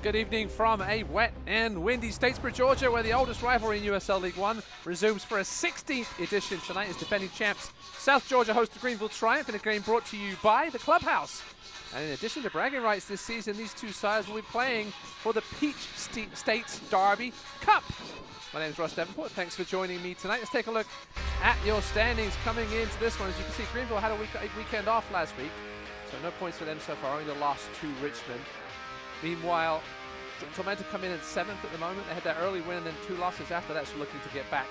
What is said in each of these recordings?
Good evening from a wet and windy Statesboro, Georgia, where the oldest rivalry in USL League One resumes for a 16th edition tonight as defending champs South Georgia host the Greenville Triumph in a game brought to you by the Clubhouse. And in addition to bragging rights this season, these two sides will be playing for the Peach States Derby Cup. My name is Ross Davenport. Thanks for joining me tonight. Let's take a look at your standings coming into this one. As you can see, Greenville had a weekend off last week, so no points for them so far, only the loss to Richmond. Meanwhile, Tormenta come in at 7th at the moment. They had that early win and then 2 losses after that, so looking to get back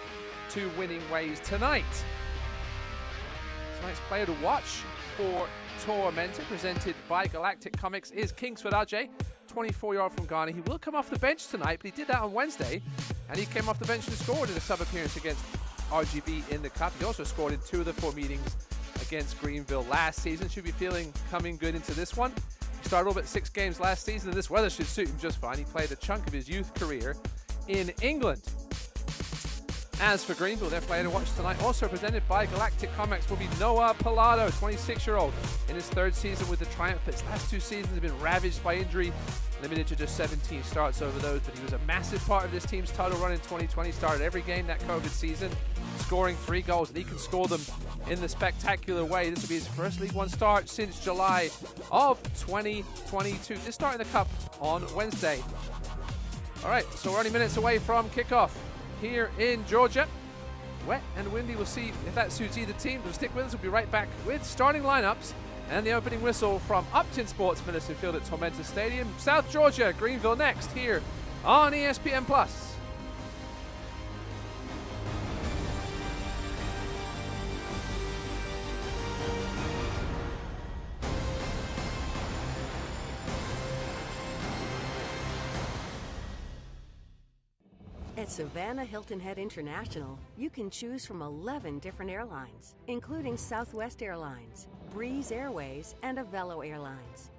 to winning ways tonight. Tonight's player to watch for Tormenta, presented by Galactic Comics, is Kingsford Ajay, 24-year-old from Ghana. He will come off the bench tonight, but he did that on Wednesday, and he came off the bench and scored in a sub-appearance against RGB in the Cup. He also scored in 2 of the 4 meetings against Greenville last season. Should be feeling coming good into this one. He started over at 6 games last season, and this weather should suit him just fine. He played a chunk of his youth career in England. As for Greenville, their player to watch tonight, also presented by Galactic Comics, will be Noah Pilado, 26-year-old, in his 3rd season with the Triumph. His last 2 seasons have been ravaged by injury, limited to just 17 starts over those, but he was a massive part of this team's title run in 2020. Started every game that COVID season, scoring 3 goals, and he can score them in the spectacular way. This will be his first League One start since July of 2022. This starting the Cup on Wednesday. All right, so we're only minutes away from kickoff here in Georgia. Wet and windy. We'll see if that suits either team. But stick with us. We'll be right back with starting lineups and the opening whistle from Upton Sports Medicine Field at Tormenta Stadium. South Georgia, Greenville next here on ESPN+. At Savannah Hilton Head International, you can choose from 11 different airlines, including Southwest Airlines, Breeze Airways, and Avelo Airlines.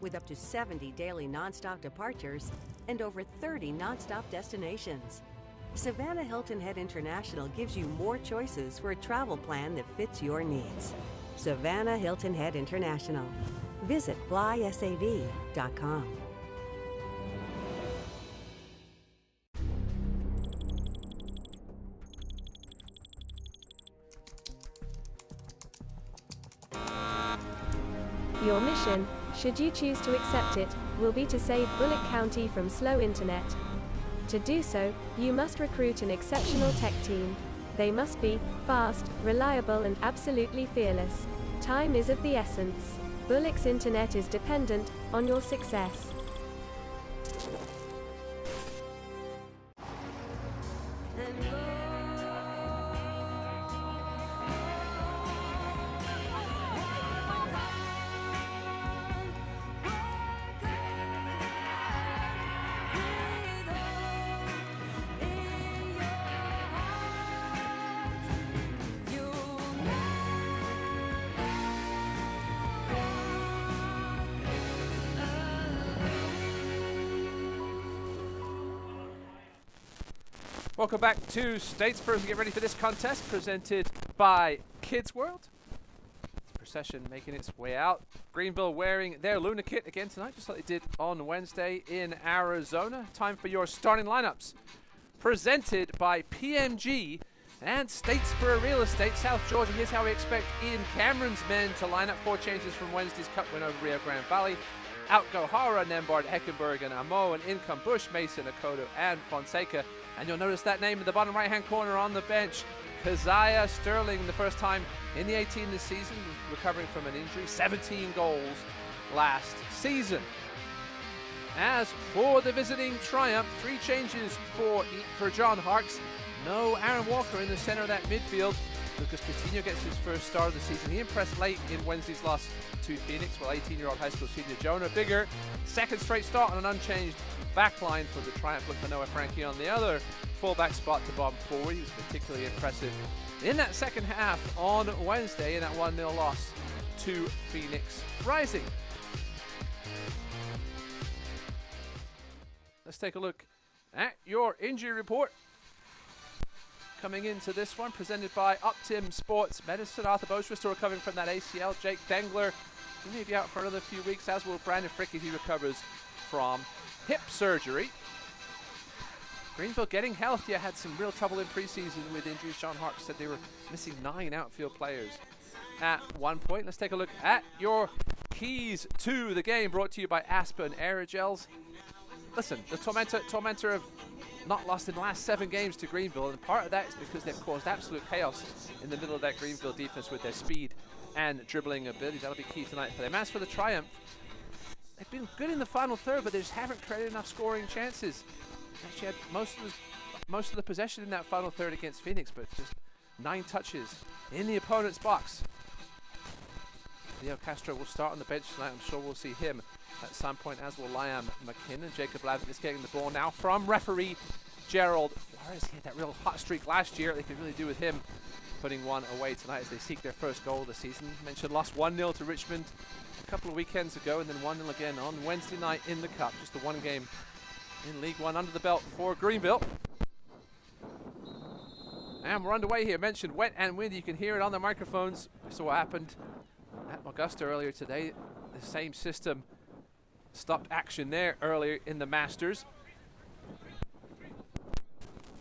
With up to 70 daily nonstop departures and over 30 nonstop destinations, Savannah Hilton Head International gives you more choices for a travel plan that fits your needs. Savannah Hilton Head International. Visit flysav.com. Your mission, should you choose to accept it, will be to save Bullock County from slow internet. To do so, you must recruit an exceptional tech team. They must be fast, reliable, and absolutely fearless. Time is of the essence. Bullock's internet is dependent on your success. Welcome back to Statesboro as we get ready for this contest presented by Kids World. The procession making its way out. Greenville wearing their Luna kit again tonight, just like they did on Wednesday in Arizona. Time for your starting lineups. Presented by PMG and Statesboro Real Estate, South Georgia. Here's how we expect Ian Cameron's men to line up. 4 changes from Wednesday's Cup win over Rio Grande Valley. Out go Hara, Nembard, Heckenberg, and Amo, and in come Bush, Mason, Akoto, and Fonseca. And you'll notice that name in the bottom right-hand corner on the bench, Keziah Sterling, the first time in the 18 this season, recovering from an injury, 17 goals last season. As for the visiting Triumph, 3 changes for John Harkes. No Aaron Walker in the center of that midfield. Lucas Coutinho gets his first start of the season. He impressed late in Wednesday's loss to Phoenix, while 18-year-old high school senior Jonah Bigger, second straight start on an unchanged backline for the Triumph. Look for Noah Frankie on the other fullback spot to bomb forward. He was particularly impressive in that second half on Wednesday in that 1-0 loss to Phoenix Rising. Let's take a look at your injury report. Coming into this one, presented by Upton Sports Medicine. Arthur Boschwer still recovering from that ACL. Jake Dengler, he may be out for another few weeks, as will Brandon Frick if he recovers from hip surgery. Greenville getting healthier, had some real trouble in preseason with injuries. Sean Hart said they were missing 9 outfield players at one point. Let's take a look at your keys to the game, brought to you by Aspen Aerogels. Listen, the Tormenta have not lost in the last 7 games to Greenville, and part of that is because they've caused absolute chaos in the middle of that Greenville defense with their speed and dribbling ability. That'll be key tonight for them. As for the Triumph, they've been good in the final third, but they just haven't created enough scoring chances. Actually had most of the possession in that final third against Phoenix, but just 9 touches in the opponent's box. Leo Castro will start on the bench tonight. I'm sure we'll see him at some point, as will Liam McKinnon. Jacob Lavin is getting the ball now from referee Gerald Flores. He had that real hot streak last year. They could really do with him putting one away tonight as they seek their first goal of the season. Mentioned lost 1-0 to Richmond a couple of weekends ago, and then 1-0 again on Wednesday night in the Cup. Just the 1 game in League One under the belt for Greenville. And we're underway here. Mentioned wet and windy. You can hear it on the microphones. We saw what happened at Augusta earlier today. The same system stopped action there earlier in the Masters.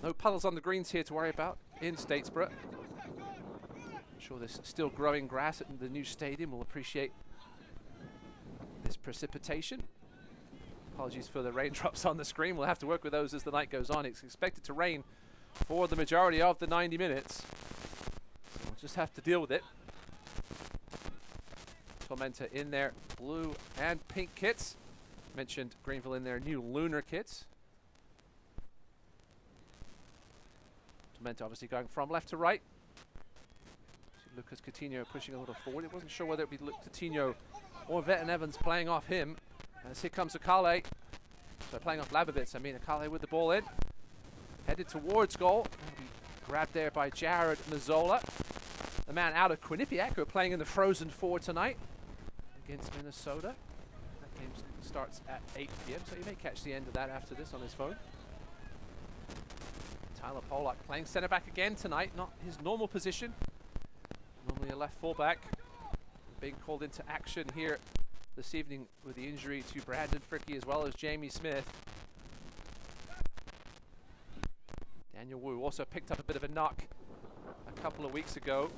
No puddles on the greens here to worry about in Statesboro. I'm sure this still growing grass at the new stadium will appreciate this precipitation. Apologies for the raindrops on the screen. We'll have to work with those as the night goes on. It's expected to rain for the majority of the 90 minutes. So we'll just have to deal with it. Tormenta in their blue and pink kits. Mentioned Greenville in their new lunar kits. Tormenta obviously going from left to right. Lucas Coutinho pushing a little forward. It wasn't sure whether it would be Coutinho or Veton Evans playing off him. As here comes Akale. So playing off Labovitz. Akale with the ball in. Headed towards goal. Grabbed there by Jared Mazzola. The man out of Quinnipiac, who are playing in the Frozen Four tonight against Minnesota. That game starts at 8 p.m. so you may catch the end of that after this on his phone. Tyler Pollock playing centre back again tonight. Not his normal position. Normally a left fullback. Being called into action here this evening with the injury to Brandon Fricky as well as Jamie Smith. Daniel Wu also picked up a bit of a knock a couple of weeks ago.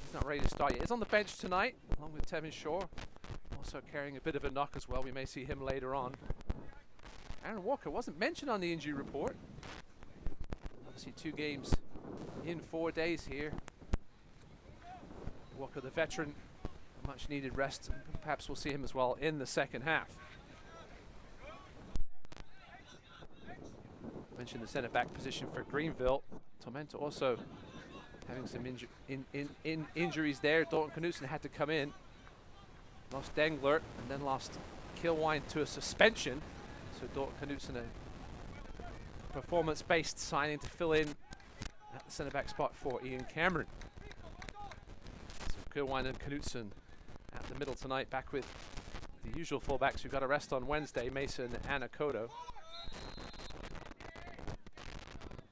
He's not ready to start yet. He's on the bench tonight along with Tevin Shaw. Also carrying a bit of a knock as well. We may see him later on. Aaron Walker wasn't mentioned on the injury report. Obviously 2 games in 4 days here. Walker, the veteran, much needed rest. Perhaps we'll see him as well in the second half. Mentioned the centre back position for Greenville. Tormenta also having some injuries there. Dalton Knutson had to come in. Lost Dengler and then lost Kilwine to a suspension. So Dalton Knutson, a performance-based signing to fill in at the centre back spot for Ian Cameron. So Kilwine and Knutson at the middle tonight, back with the usual fullbacks who got a rest on Wednesday, Mason and Akoto.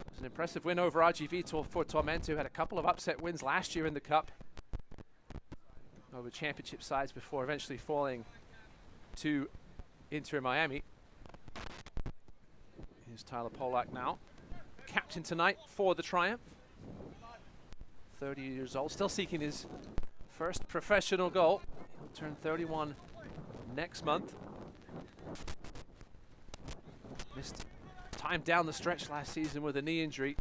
It was an impressive win over RGV for Tormenta, who had a couple of upset wins last year in the Cup over championship sides before eventually falling to Inter Miami. Here's Tyler Polak now, captain tonight for the Triumph. 30 years old, still seeking his first professional goal. He'll turn 31 next month. Missed time down the stretch last season with a knee injury.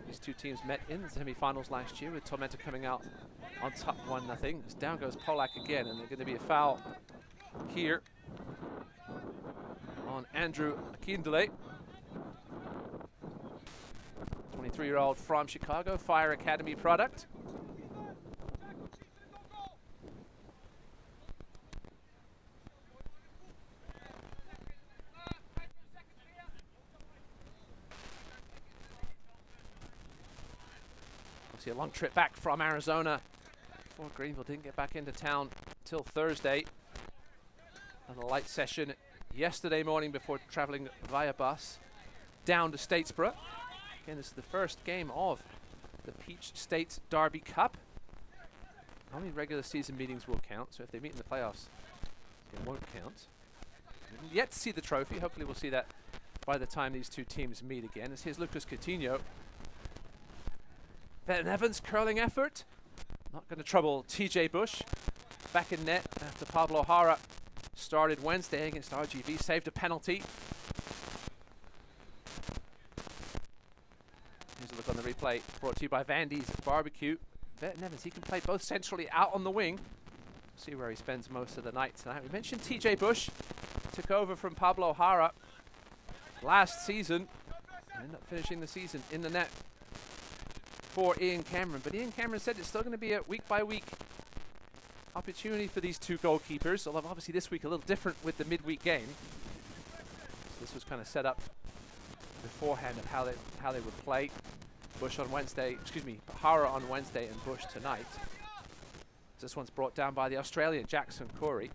These 2 teams met in the semi-finals last year with Tormenta coming out on top 1-0. As down goes Polak again, and there's going to be a foul here on Andrew Akindele. 23-year-old from Chicago, Fire Academy product. Obviously a long trip back from Arizona before Greenville didn't get back into town till Thursday. And a light session yesterday morning before traveling via bus down to Statesboro. Again, this is the first game of the Peach States Derby Cup. Only regular season meetings will count, so if they meet in the playoffs, it won't count. Yet to see the trophy. Hopefully we'll see that by the time these two teams meet again. As here's Lucas Coutinho. Van Evans curling effort. Not going to trouble TJ Bush. Back in net after Pablo Jara started Wednesday against RGV. Saved a penalty. Here's a look on the replay brought to you by Vandy's Barbecue. Van Evans, he can play both centrally out on the wing. See where he spends most of the night tonight. We mentioned TJ Bush. Took over from Pablo Jara last season. Ended up finishing the season in the net for Ian Cameron. But Ian Cameron said it's still going to be a week-by-week opportunity for these two goalkeepers. Although obviously this week a little different with the midweek game. So this was kind of set up beforehand of how they would play. Bush on Wednesday, Jara on Wednesday and Bush tonight. This one's brought down by the Australian Jackson Corey.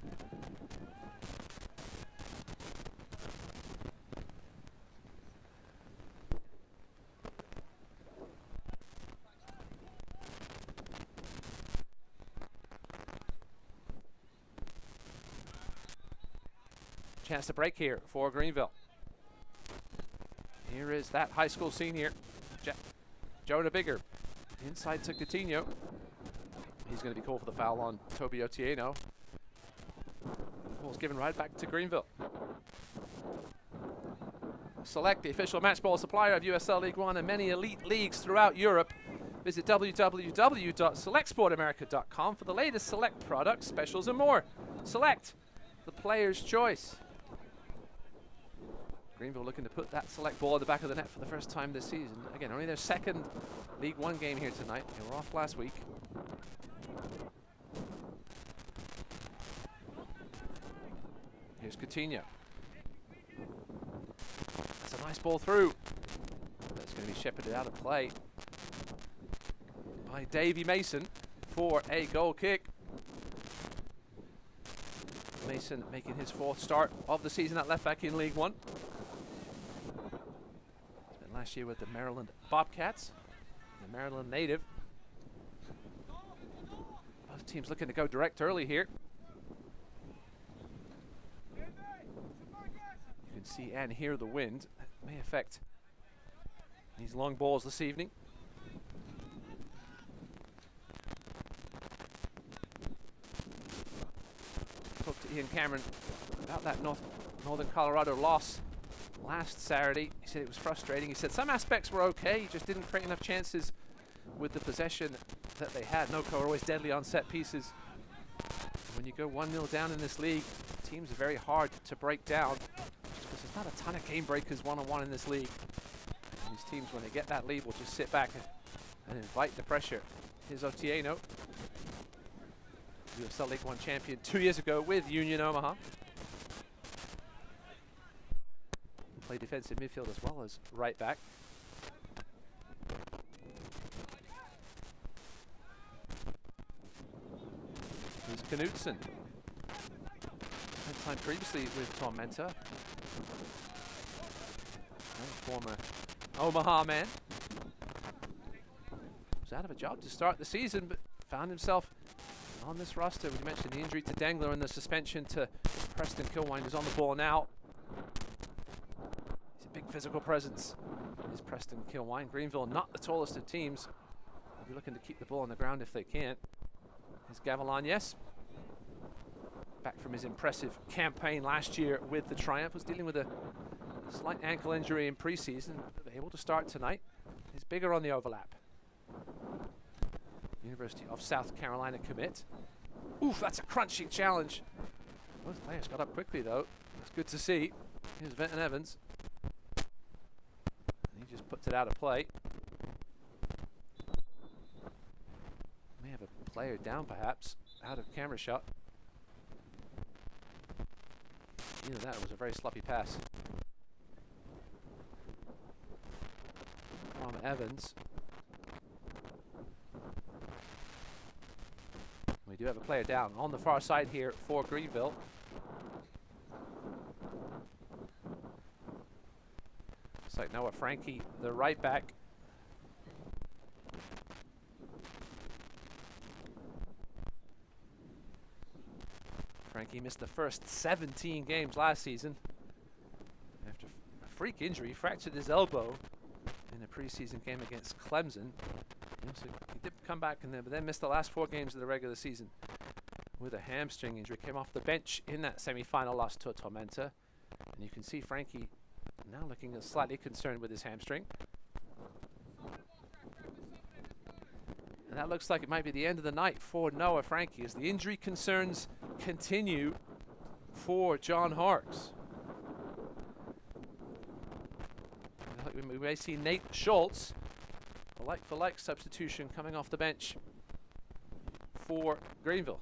Chance to break here for Greenville. Here is that high school scene here. Jonah Bigger inside to Coutinho. He's going to be called for the foul on Toby Otieno. Ball's given right back to Greenville. Select, the official match ball supplier of USL League One and many elite leagues throughout Europe. Visit www.selectsportamerica.com for the latest Select products, specials, and more. Select, the player's choice. Greenville looking to put that Select ball in the back of the net for the first time this season. Again, only their second League One game here tonight. They were off last week. Here's Coutinho. That's a nice ball through. That's going to be shepherded out of play by Davy Mason for a goal kick. Mason making his fourth start of the season at left back in League One. Spent last year with the Maryland Bobcats, the Maryland native. Both teams looking to go direct early here. You can see and hear the wind. That may affect these long balls this evening. Talked to Ian Cameron about that Northern Colorado loss last Saturday. He said it was frustrating. He said some aspects were okay. He just didn't create enough chances with the possession that they had. Noco are always deadly on set pieces. When you go 1-0 down in this league, teams are very hard to break down because there's not a ton of game breakers one-on-one in this league. And these teams, when they get that lead, will just sit back and invite the pressure. Here's Otieno, USL League One champion 2 years ago with Union Omaha. Play defensive midfield as well as right back. Here's Knutson. Spent time previously with Tormenta. Former Omaha man. Was out of a job to start the season, but found himself on this roster. We mentioned the injury to Dengler and the suspension to Preston Kilwine, who's on the ball now. He's a big physical presence. Is Preston Kilwine. Greenville, not the tallest of teams. They'll be looking to keep the ball on the ground if they can. Here's Gavilan, yes. Back from his impressive campaign last year with the Triumph. Was dealing with a slight ankle injury in preseason, but able to start tonight. He's bigger on the overlap. University of South Carolina commit. Oof, that's a crunching challenge. Both players got up quickly though. That's good to see. Here's Van Evans. And he just puts it out of play. May have a player down perhaps, out of camera shot. Either that or was a very sloppy pass from Evans. We do have a player down on the far side here for Greenville. Looks like Noah Frankie, the right back. Frankie missed the first 17 games last season after a freak injury. He fractured his elbow in a preseason game against Clemson. So he did come back in there, but then missed the last 4 games of the regular season with a hamstring injury. Came off the bench in that semi-final loss to Tormenta. And you can see Frankie now looking slightly concerned with his hamstring. And that looks like it might be the end of the night for Noah Frankie as the injury concerns continue for John Harkes. We may see Nate Schultz, a like-for-like substitution coming off the bench for Greenville.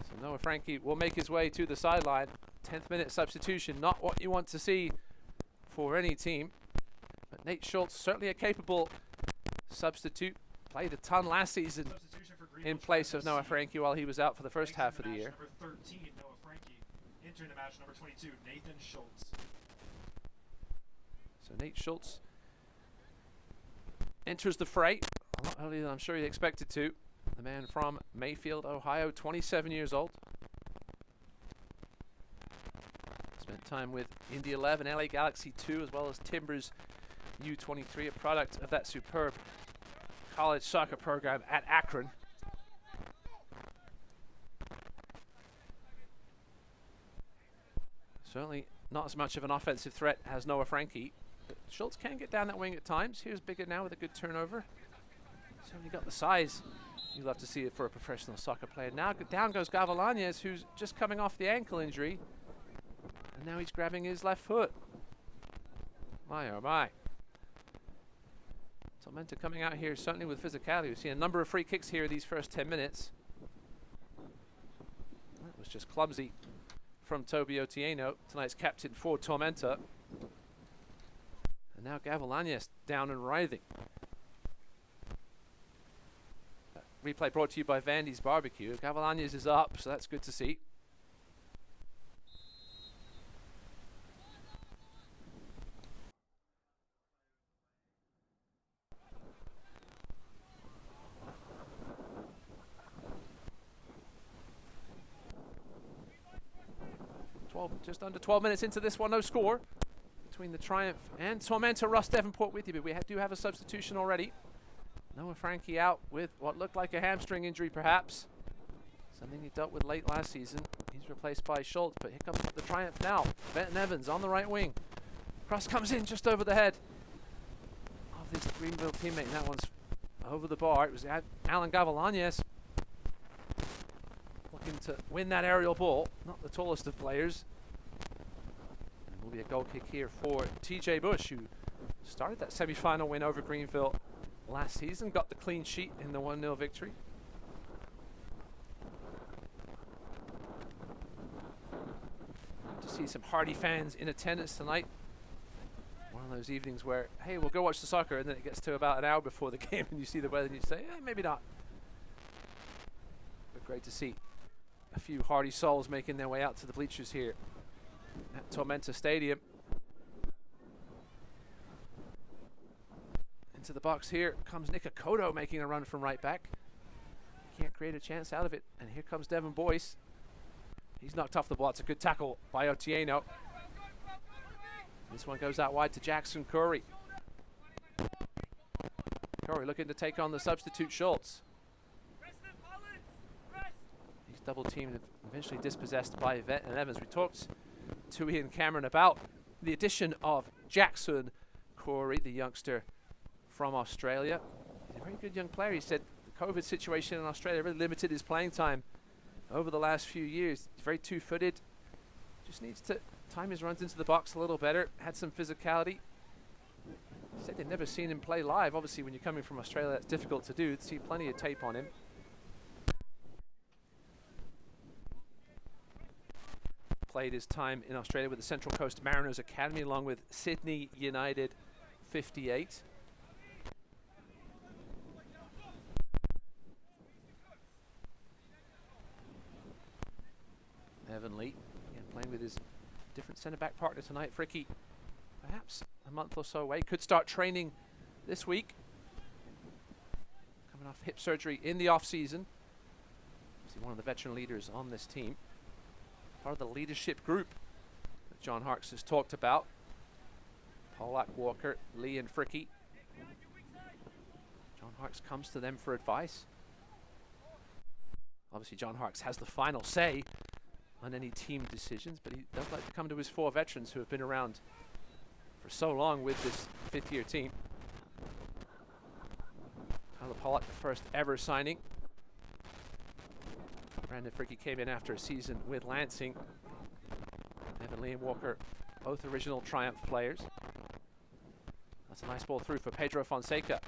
So Noah Frankie will make his way to the sideline. 10th minute substitution, not what you want to see for any team. But Nate Schultz, certainly a capable substitute. Played a ton last season in place of Noah Frankie while he was out for the first half of the year. Number 13, Noah Frankie. Entering the match, number 22, Nathan Schultz. So Nate Schultz enters the fray a lot earlier than I'm sure he expected to. The man from Mayfield, Ohio, 27 years old. Spent time with Indy 11, LA Galaxy 2, as well as Timbers U23, a product of that superb college soccer program at Akron. Certainly not as much of an offensive threat as Noah Frankie. But Schultz can get down that wing at times. Here's bigger now with a good turnover. Certainly got the size you love to see it for a professional soccer player. Now down goes Gavilanes, who's just coming off the ankle injury. And now he's grabbing his left foot. My, oh my. Tormenta coming out here certainly with physicality. We've seen a number of free kicks here these first 10 minutes. That was just clumsy from Toby Otieno, tonight's captain for Tormenta. And now Gavilanes down and writhing. Replay brought to you by Vandy's Barbecue. Gavilanes is up, so that's good to see. Just under 12 minutes into this one, no score between the Triumph and Tormenta. Russ Davenport with you, but we do have a substitution already. Noah Frankie out with what looked like a hamstring injury, perhaps. Something he dealt with late last season. He's replaced by Schultz, but here comes the Triumph now. Benton Evans on the right wing. Cross comes in just over the head of this Greenville teammate. That one's over the bar. It was Alan Gavilanes looking to win that aerial ball. Not the tallest of players. And will be a goal kick here for TJ Bush, who started that semi-final win over Greenville last season, got the clean sheet in the 1-0 victory. To see some Hardy fans in attendance tonight. One of those evenings where, hey, we'll go watch the soccer, and then it gets to about an hour before the game and you see the weather and you say, maybe not. But great to see a few Hardy souls making their way out to the bleachers here at Tormenta Stadium. To the box here comes Nick Akoto making a run from right back. Can't create a chance out of it. And here comes Devin Boyce. He's knocked off the ball. It's a good tackle by Otieno. This one goes out wide to Jackson Curry. Curry looking to take on the substitute Schultz. He's double teamed and eventually dispossessed by Yvette and Evans. We talked to Ian Cameron about the addition of Jackson Curry, the youngster from Australia. He's a very good young player. He said the COVID situation in Australia really limited his playing time over the last few years. He's very two-footed. Just needs to time his runs into the box a little better. Had some physicality. He said they'd never seen him play live. Obviously, when you're coming from Australia, that's difficult to do. See plenty of tape on him. Played his time in Australia with the Central Coast Mariners Academy along with Sydney United 58. Evan Lee, again, playing with his different centre-back partner tonight. Fricky, perhaps a month or so away. Could start training this week. coming off hip surgery in the off-season. He's one of the veteran leaders on this team. Part of the leadership group that John Harkes has talked about. Pollack, Walker, Lee and Fricky. John Harkes comes to them for advice. Obviously John Harkes has the final say on any team decisions, but he does like to come to his 4 veterans who have been around for so long with this 5th-year team. Tyler Pollack, the first ever signing. Brandon Fricky came in after a season with Lansing. Evan Lee and Walker, both original Triumph players. That's a nice ball through for Pedro Fonseca.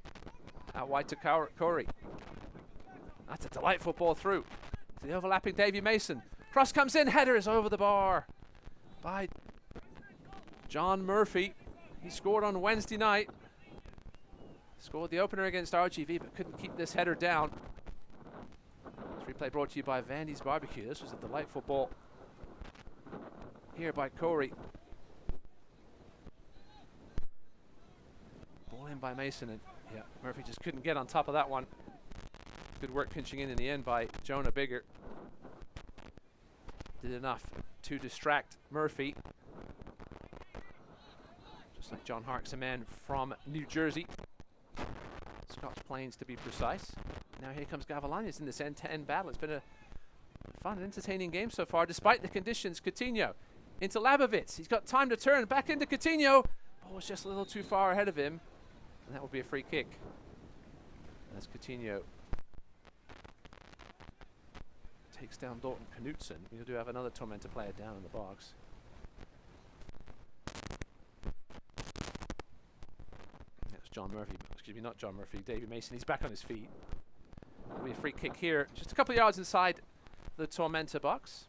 Out wide to Corey. That's a delightful ball through to the overlapping Davy Mason. Cross comes in, header is over the bar by John Murphy. He scored on Wednesday night. Scored the opener against RGV, but couldn't keep this header down. This replay brought to you by Vandy's Barbecue. This was a delightful ball here by Corey. Ball in by Mason, and yeah, Murphy just couldn't get on top of that one. Good work pinching in the end by Jonah Bigger. Did enough to distract Murphy. Just like John Harkes, a man from New Jersey. Scotch Plains to be precise. Now here comes Gavilanes in this end-to-end battle. It's been a fun and entertaining game so far, despite the conditions. Coutinho into Labovitz. He's got time to turn. Back into Coutinho. Ball was just a little too far ahead of him. And that will be a free kick. As Coutinho takes down Dalton Knutson. We do have another Tormenta player down in the box. That's John Murphy. Excuse me, not John Murphy. Davy Mason. He's back on his feet. There'll be a free kick here, just a couple of yards inside the Tormenta box.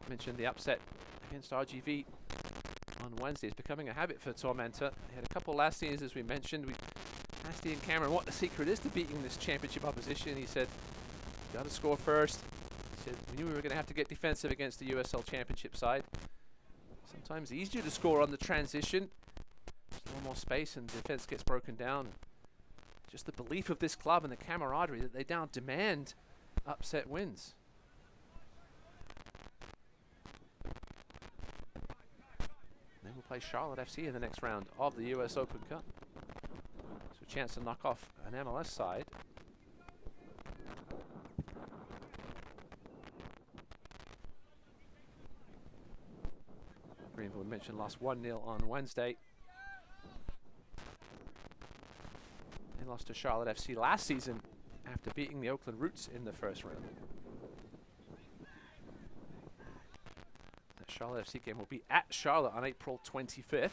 I mentioned the upset against RGV on Wednesday. It's becoming a habit for Tormenta. They had a couple last season, as we mentioned. We asked Ian Cameron what the secret is to beating this championship opposition. He said, got to score first. He said, we knew we were going to have to get defensive against the USL Championship side. Sometimes easier to score on the transition. Just a little more space and defense gets broken down. Just the belief of this club and the camaraderie that they now demand upset wins. Then we'll play Charlotte FC in the next round of the US Open Cup. So a chance to knock off an MLS side. Greenville, we mentioned, lost 1-0 on Wednesday. They lost to Charlotte FC last season after beating the Oakland Roots in the first round. That Charlotte FC game will be at Charlotte on April 25th.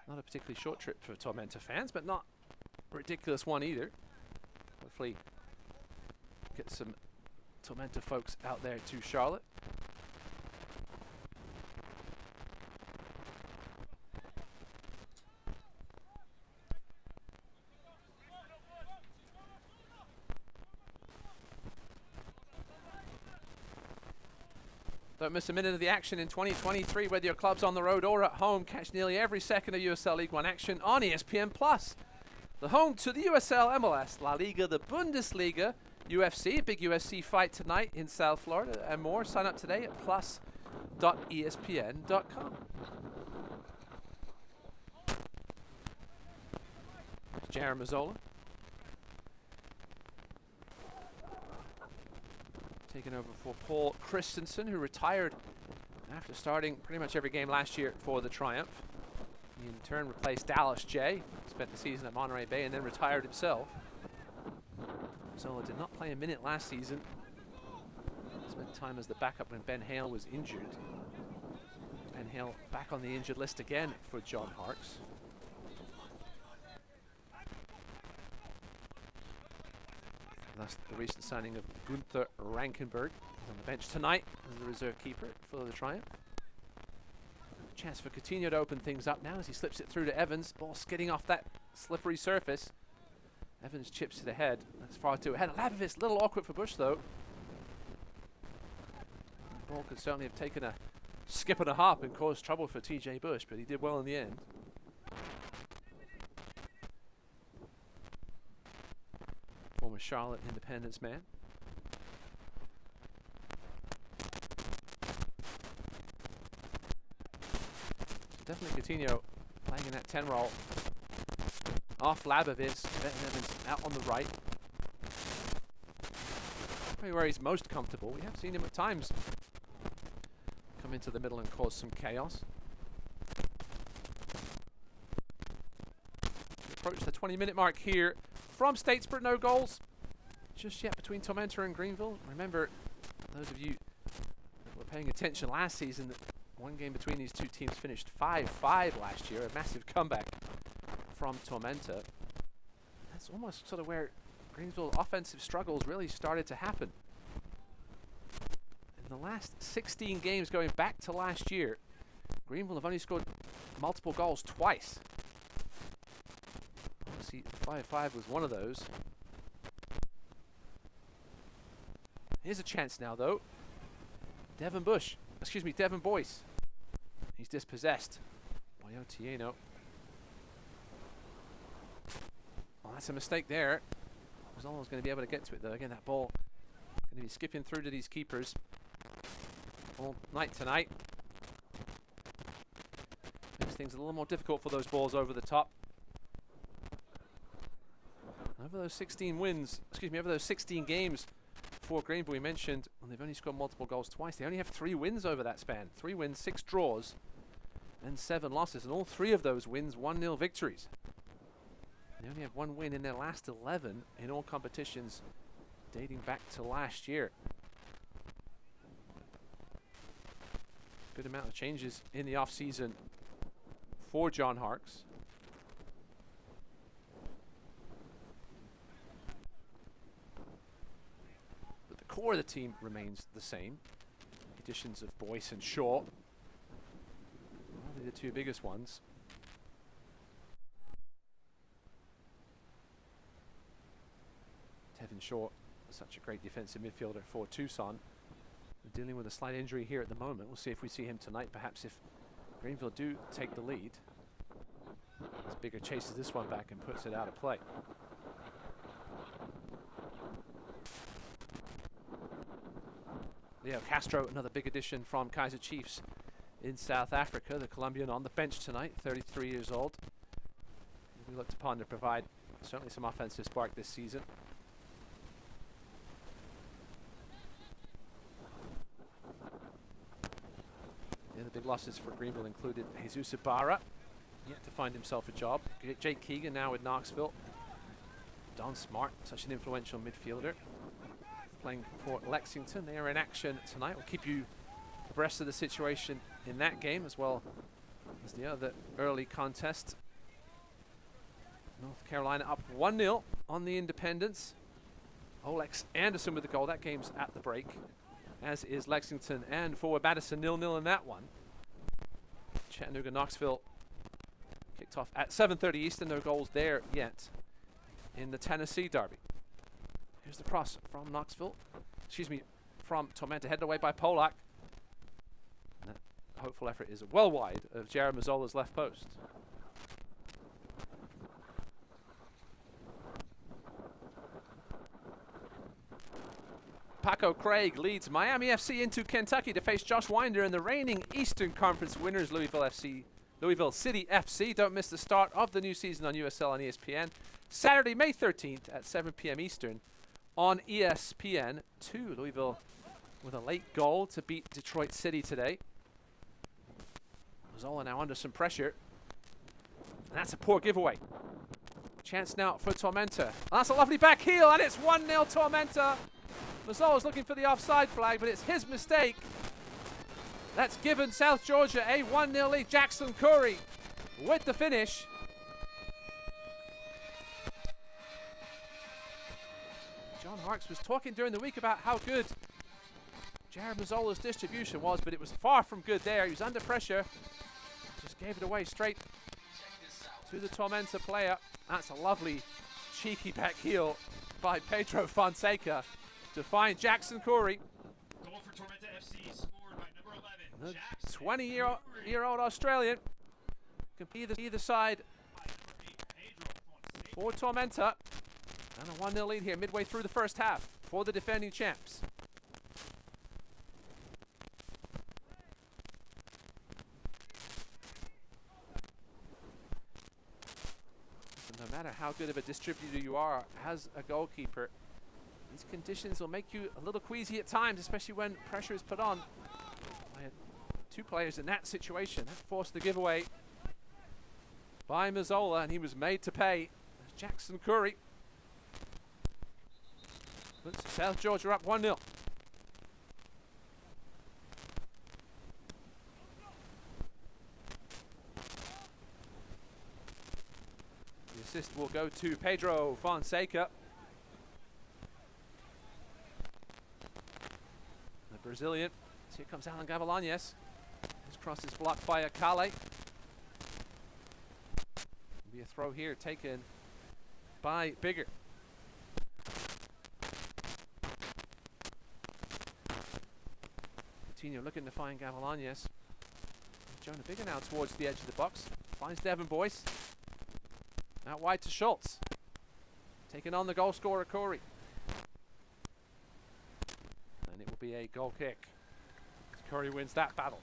Not a particularly short trip for Tormenta fans, but not a ridiculous one either. Hopefully get some Tormenta folks out there to Charlotte. Don't miss a minute of the action in 2023, whether your club's on the road or at home. Catch nearly every second of USL League One action on ESPN+. The home to the USL, MLS, La Liga, the Bundesliga, UFC, a big UFC fight tonight in South Florida, and more. Sign up today at plus.espn.com. Jaron Mazzola. Taking over for Paul Christensen, who retired after starting pretty much every game last year for the Triumph. He in turn replaced Dallas J, spent the season at Monterey Bay and then retired himself. Zola did not play a minute last season. Spent time as the backup when Ben Hale was injured. Ben Hale back on the injured list again for John Harkes. Thus the recent signing of Gunther Rankenberg on the bench tonight as the reserve keeper for the Triumph. Chance for Coutinho to open things up now as he slips it through to Evans. Ball skidding off that slippery surface. Evans chips to the head. That's far too ahead. Labovitz, a little awkward for Bush though. The ball could certainly have taken a skip and a hop and caused trouble for TJ Bush, but he did well in the end. Former Charlotte Independence man. Definitely Coutinho playing in that 10 role. Off Labovitz, Evans out on the right. Probably where he's most comfortable. We have seen him at times come into the middle and cause some chaos. We approach the 20-minute mark here from Statesboro. No goals just yet between Tormenta and Greenville. Remember, those of you that were paying attention last season, that one game between these two teams finished 5-5 last year. A massive comeback from Tormenta. That's almost sort of where Greenville offensive struggles really started to happen. In the last 16 games going back to last year, Greenville have only scored multiple goals twice. Obviously, 5-5 was one of those. Here's a chance now, though. Devin Boyce. He's dispossessed by Otieno. Well, that's a mistake there. Mazzolo's going to be able to get to it, though. Again, that ball going to be skipping through to these keepers all night tonight. Makes things a little more difficult for those balls over the top. Over those 16 games for Greenville, we mentioned, well, they've only scored multiple goals twice. They only have 3 wins over that span. 3 wins, 6 draws, and 7 losses. And all 3 of those wins, 1-0 victories. They only have 1 win in their last 11 in all competitions dating back to last year. Good amount of changes in the off-season for John Harkes. But the core of the team remains the same. Additions of Boyce and Shaw, probably the 2 biggest ones. Tevin Shaw, such a great defensive midfielder for Tucson. We're dealing with a slight injury here at the moment. We'll see if we see him tonight. Perhaps if Greenville do take the lead, as Bigger chases this one back and puts it out of play. Leo Castro, another big addition from Kaiser Chiefs in South Africa. The Colombian on the bench tonight, 33 years old. We looked upon to provide certainly some offensive spark this season. The other big losses for Greenville included Jesus Ibarra, yet to find himself a job. Jake Keegan now with Knoxville. Don Smart, such an influential midfielder, playing for Lexington. They are in action tonight. We'll keep you abreast of the situation in that game as well as the other early contest. North Carolina up 1-0 on the Independents. Olex Anderson with the goal. That game's at the break, as is Lexington and forward Madison 0-0 in that one. Chattanooga Knoxville kicked off at 7:30 Eastern. No goals there yet in the Tennessee Derby. Here's the cross from from Tormenta, headed away by Polak. And that hopeful effort is well wide of Jared Mazzola's left post. Paco Craig leads Miami FC into Kentucky to face Josh Winder and the reigning Eastern Conference winners, Louisville City FC. Don't miss the start of the new season on USL and ESPN. Saturday, May 13th at 7 p.m. Eastern on ESPN2. Louisville with a late goal to beat Detroit City today. Mazzola now under some pressure. And that's a poor giveaway. Chance now for Tormenta. That's a lovely back heel, and it's 1-0 Tormenta. Mazzola's looking for the offside flag, but it's his mistake. That's given South Georgia a 1-0 lead. Jackson Curry with the finish. John Harkes was talking during the week about how good Jared Mazzola's distribution was, but it was far from good there. He was under pressure. Just gave it away straight to the Tormenta player. That's a lovely cheeky back heel by Pedro Fonseca to find Jackson Corey. Goal for Tormenta FC scored by number 11, The Jackson 20-year-old Australian can be either side by number 8, Pedro Fonseca. for Tormenta. And a 1-0 lead here midway through the first half for the defending champs. So no matter how good of a distributor you are as a goalkeeper, these conditions will make you a little queasy at times, especially when pressure is put on. I had 2 players in that situation. That forced the giveaway by Mazzola, and he was made to pay. There's Jackson Curry. Puts South Georgia up 1-0. The assist will go to Pedro Fonseca. The Brazilian. Here comes Alan Gavilanes. His cross is blocked by Akale. Be a throw here taken by Bigger. Coutinho looking to find Gavilanes. Jonah Bigger now towards the edge of the box. Finds Devin Boyce. Out wide to Schultz. Taking on the goal scorer Corey. And it will be a goal kick. Curry wins that battle.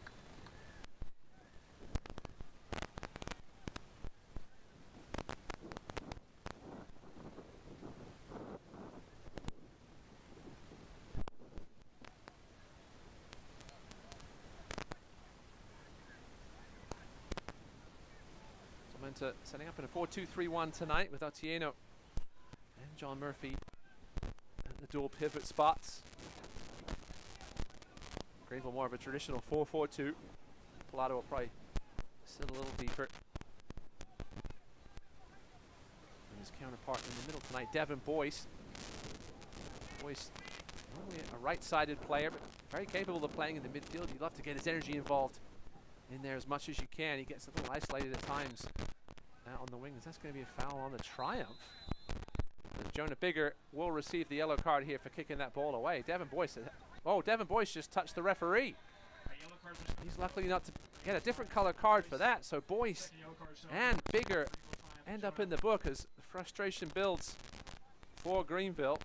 Tormenta setting up in a 4-2-3-1 tonight with Otieno and John Murphy at the dual pivot spots. Greenville more of a traditional 4-4-2. Pilato will probably sit a little deeper. And his counterpart in the middle tonight, Devin Boyce. Boyce, normally a right-sided player, but very capable of playing in the midfield. You'd love to get his energy involved in there as much as you can. He gets a little isolated at times out on the wings. That's going to be a foul on the Triumph. And Jonah Bigger will receive the yellow card here for kicking that ball away. Devin Boyce. Oh, Devin Boyce just touched the referee. He's lucky not to get a different color card for that. So Boyce and Bigger end up in the book as the frustration builds for Greenville.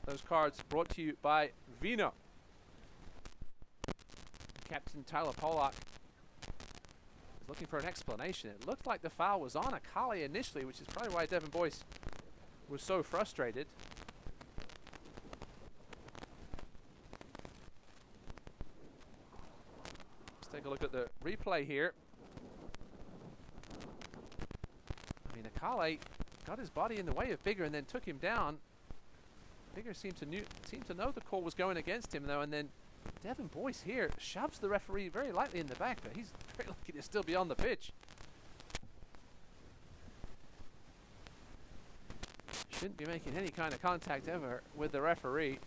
Those cards brought to you by Vino. Captain Tyler Pollock is looking for an explanation. It looked like the foul was on Akale initially, which is probably why Devin Boyce was so frustrated. Let's take a look at the replay here. I mean, Akale got his body in the way of Bigger and then took him down. Bigger seemed to know the call was going against him though, and then Devin Boyce here shoves the referee very lightly in the back, but he's very lucky to still be on the pitch. Shouldn't be making any kind of contact ever with the referee.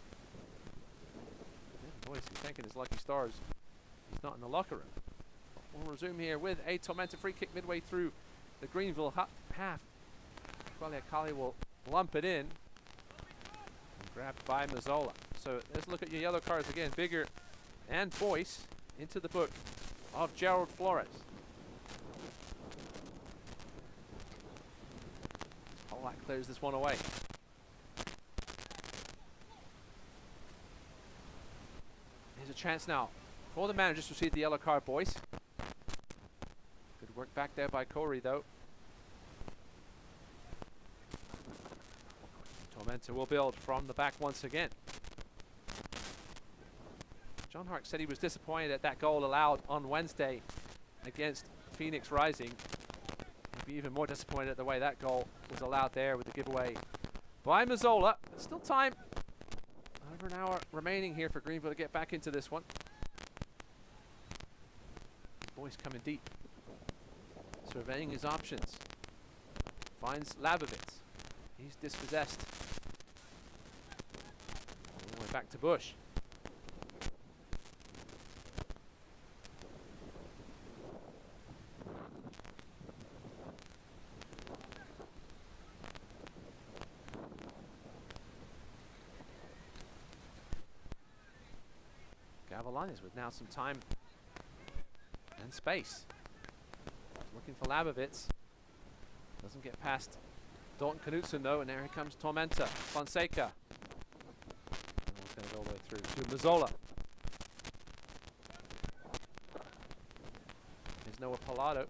Devin Boyce is thanking his lucky stars he's not in the locker room. We'll resume here with a Tormenta free kick midway through the Greenville half. Probably Akale will lump it in. Grabbed by Mazzola. So let's look at your yellow cards again. Bigger and Boyce into the book of Gerald Flores. Polak clears this one away. Here's a chance now for the manager to receive the yellow card, Boyce. Good work back there by Corey though. Tormenta will build from the back once again. John Hark said he was disappointed at that goal allowed on Wednesday against Phoenix Rising. He'd be even more disappointed at the way that goal was allowed there with the giveaway by Mazzola. Still time. Over an hour remaining here for Greenville to get back into this one. Boyce coming deep. Surveying his options. Finds Labovitz. He's dispossessed. All the way back to Bush. Gavilanes with now some time and space. Looking for Labovitz. Doesn't get past Dalton Knutson though, and there he comes Tormenta. Fonseca. And he's going to go all the way through to Mazzola. There's Noah Pallado.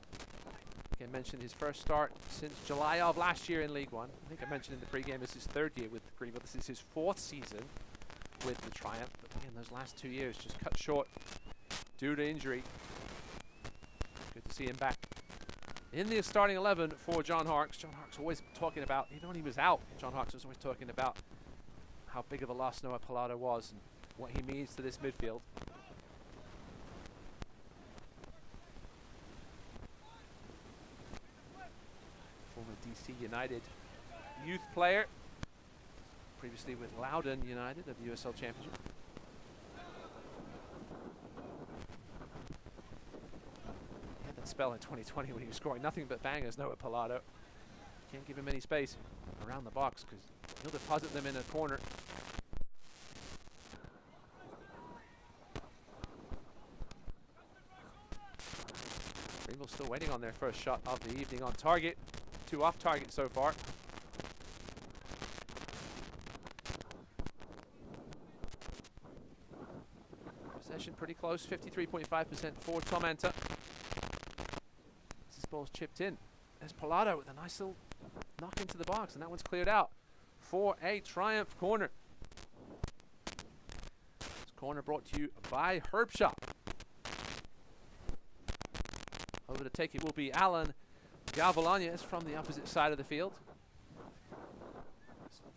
Again, mentioned his first start since July of last year in League One. I think I mentioned in the pregame this is his 3rd year with Greenville. This is his 4th season with the Triumph. But again, those last 2 years just cut short due to injury. Good to see him back in the starting 11 for John Harkes. John Harkes always talking about, even when he was out, John Harkes was always talking about how big of a loss Noah Pallado was and what he means to this midfield. Former DC United youth player, previously with Loudoun United of the USL Championship. He had that spell in 2020 when he was scoring nothing but bangers, Noah Pallado. Can't give him any space around the box because he'll deposit them in a corner. Greenville still waiting on their first shot of the evening on target. 2 off target so far. Possession pretty close, 53.5% for Tormenta. This ball's chipped in. There's Pallado with a nice little knock into the box, and that one's cleared out for a Triumph corner. This corner brought to you by Herb Shop. Over to take it will be Alan Gavilanes from the opposite side of the field.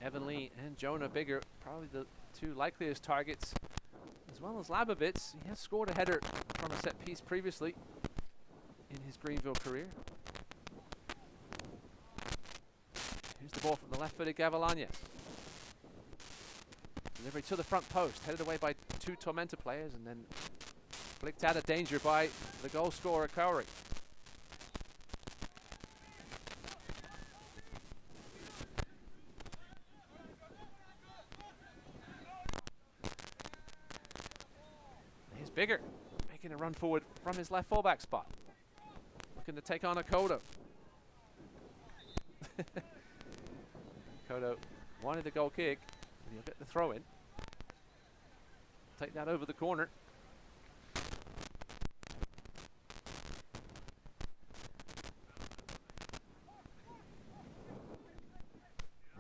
Evan Lee and Jonah Bigger, probably the 2 likeliest targets, as well as Labovitz. He has scored a header from a set piece previously in his Greenville career. Here's the ball from the left-footed Gavilanes. Delivery to the front post, headed away by 2 Tormenta players, and then flicked out of danger by the goal scorer Cowrie. Bigger, making a run forward from his left fullback spot. Looking to take on Akoto. Akoto wanted the goal kick, and he'll get the throw in. Take that over the corner.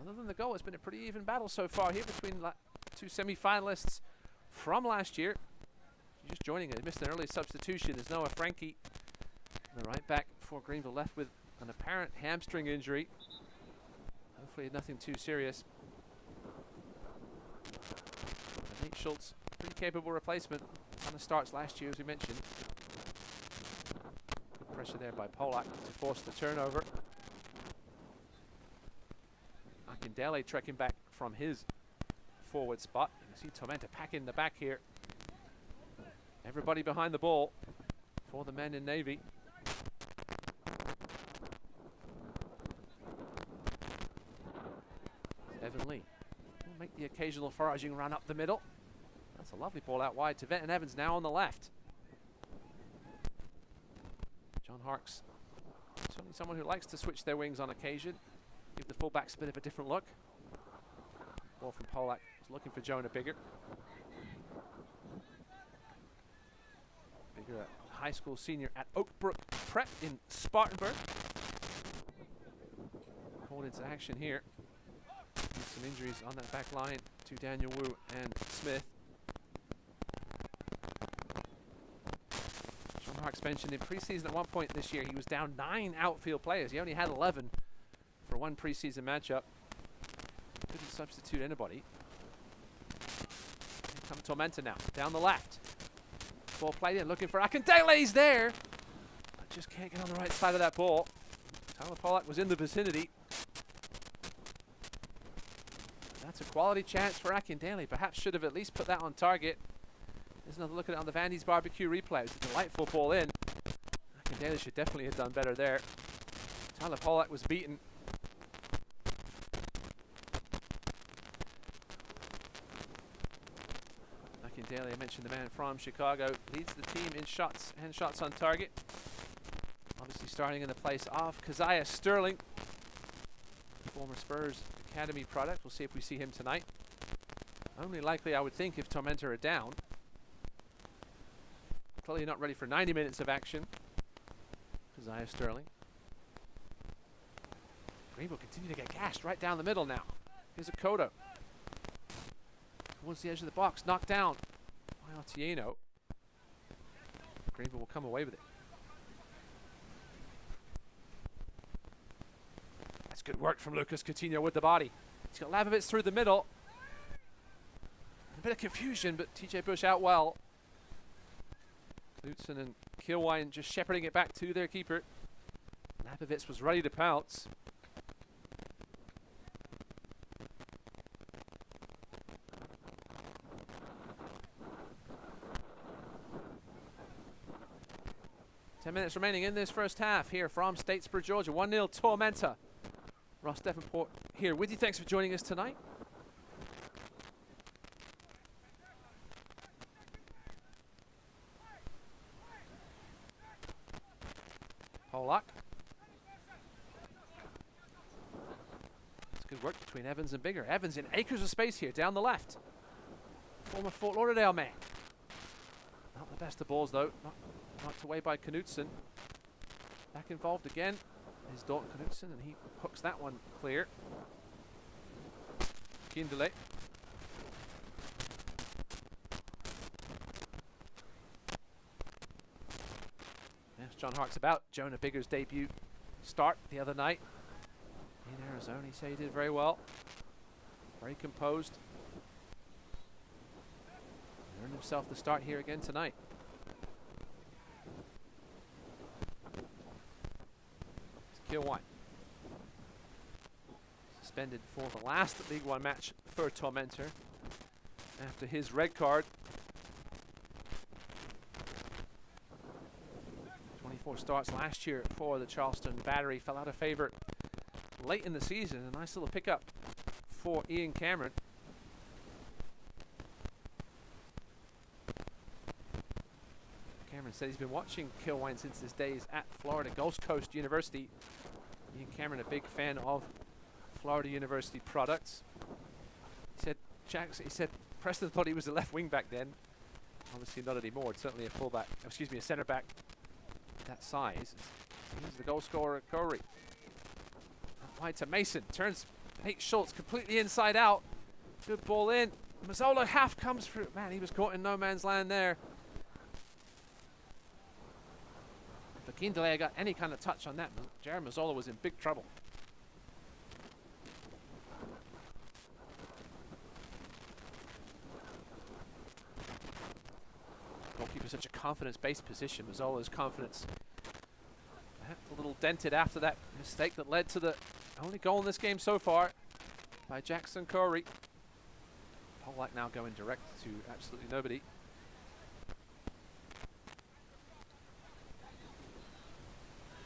Other than the goal, it's been a pretty even battle so far here between 2 semi-finalists from last year. Just joining it, missed an early substitution is Noah Frankie, the right back for Greenville, left with an apparent hamstring injury. Hopefully nothing too serious. Nate Schultz, pretty capable replacement on the starts last year, as we mentioned. Good pressure there by Polak to force the turnover. Akindele trekking back from his forward spot. You can see Tormenta packing the back here. Everybody behind the ball for the men in navy. Evan Lee will make the occasional foraging run up the middle. That's a lovely ball out wide to Venton Evans now on the left. John Harkes, certainly someone who likes to switch their wings on occasion, give the fullbacks a bit of a different look. Ball from Polak, looking for Jonah Bigger. Bigger, a high school senior at Oakbrook Prep in Spartanburg. Called into action here. Some injuries on that back line to Daniel Wu and Smith. John Harkes mentioned in preseason at one point this year he was down 9 outfield players. He only had 11 for one preseason matchup. Couldn't substitute anybody. Here come Tormenta now, down the left. Ball played in, looking for Akindele. He's there, but just can't get on the right side of that ball. Tyler Polak was in the vicinity. That's a quality chance for Akindele. Perhaps should have at least put that on target. There's another look at it on the Vandy's Barbecue replay. It's a delightful ball in. Akindele should definitely have done better there. Tyler Polak was beaten. Daly, I mentioned the man from Chicago, leads the team in shots and shots on target. Obviously starting in the place of Keziah Sterling, former Spurs Academy product. We'll see if we see him tonight. Only likely, I would think, if Tormenta are down. Clearly not ready for 90 minutes of action. Keziah Sterling. Greenville continue to get gashed right down the middle now. Here's a Kodo. Towards the edge of the box, knocked down by Otieno. Greenville will come away with it. That's good work from Lucas Coutinho with the body. He's got Labovitz through the middle. A bit of confusion, but TJ Bush out well. Knutson and Kilwine just shepherding it back to their keeper. Labovitz was ready to pounce. Minutes remaining in this first half here from Statesboro, Georgia. 1-0 Tormenta. Ross Davenport here with you. Thanks for joining us tonight. Polak. It's good work between Evans and Bigger. Evans in acres of space here down the left. Former Fort Lauderdale man. Not the best of balls though. Knocked away by Knutson. Back involved again is Dalton Knutson, and he hooks that one clear. Kindele. Yes, John Hark's about Jonah Bigger's debut start the other night in Arizona. He said he did very well. Very composed. Earned himself the start here again tonight. Kilwine. Suspended for the last League One match for Tormenta after his red card. 24 starts last year for the Charleston Battery. Fell out of favor late in the season. A nice little pickup for Ian Cameron. Cameron said he's been watching Kilwine since his days at Florida Gulf Coast University. Ian Cameron, a big fan of Florida University products. He said Preston thought he was a left wing back then. Obviously not anymore. It's certainly a fullback, excuse me, a centre back that size. Here's the goal scorer, Corey. Wide to Mason. Turns Nate Schultz completely inside out. Good ball in. Mazzola half comes through. Man, he was caught in no man's land there. If Kindele got any kind of touch on that, Jared Mazzola was in big trouble. Goalkeeper such a confidence-based position. Mazzola's confidence a little dented after that mistake that led to the only goal in this game so far by Jackson Corey. Polak now going direct to absolutely nobody.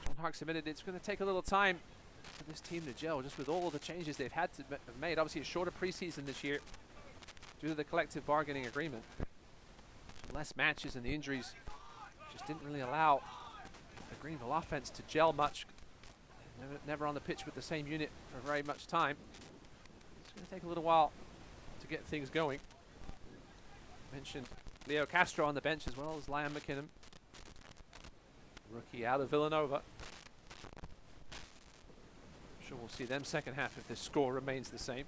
John Harkes admitted it's going to take a little time for this team to gel, just with all of the changes they've had to have made. Obviously a shorter preseason this year due to the collective bargaining agreement. Less matches, and the injuries just didn't really allow the Greenville offense to gel much. Never on the pitch with the same unit for very much time. It's going to take a little while to get things going. Mentioned Leo Castro on the bench as well as Liam McKinnon, rookie out of Villanova. I'm sure we'll see them second half if this score remains the same.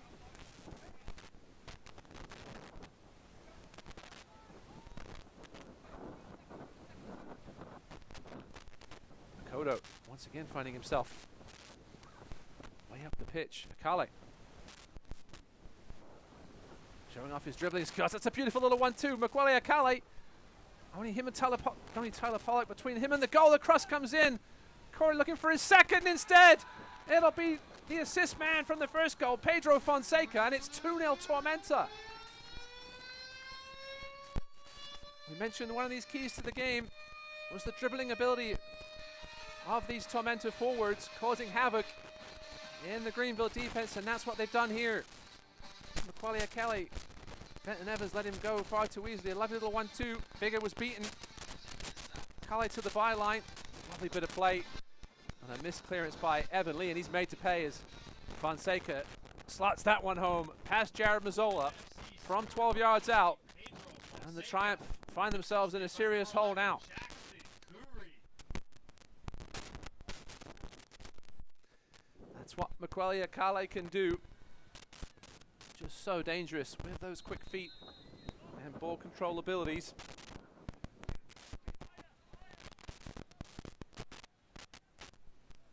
Kodo once again finding himself way up the pitch. Akale showing off his dribbling skills. That's a beautiful little 1-2. Makwale Akale. Only him and Tyler Pollock between him and the goal. The cross comes in. Corey looking for his second instead. It'll be the assist man from the first goal, Pedro Fonseca, and it's 2-0 Tormenta. We mentioned one of these keys to the game was the dribbling ability of these Tormenta forwards, causing havoc in the Greenville defense, and that's what they've done here. Makwale Akale Benton Evans let him go far too easily. A lovely little 1-2. Bigger was beaten. Kale to the byline. Lovely bit of play. And a missed clearance by Evan Lee, and he's made to pay as Fonseca slots that one home past Jared Mazzola from 12 yards out. And the Triumph find themselves in a serious hole now. That's what Makweli Akale can do. Just so dangerous with those quick feet and ball control abilities.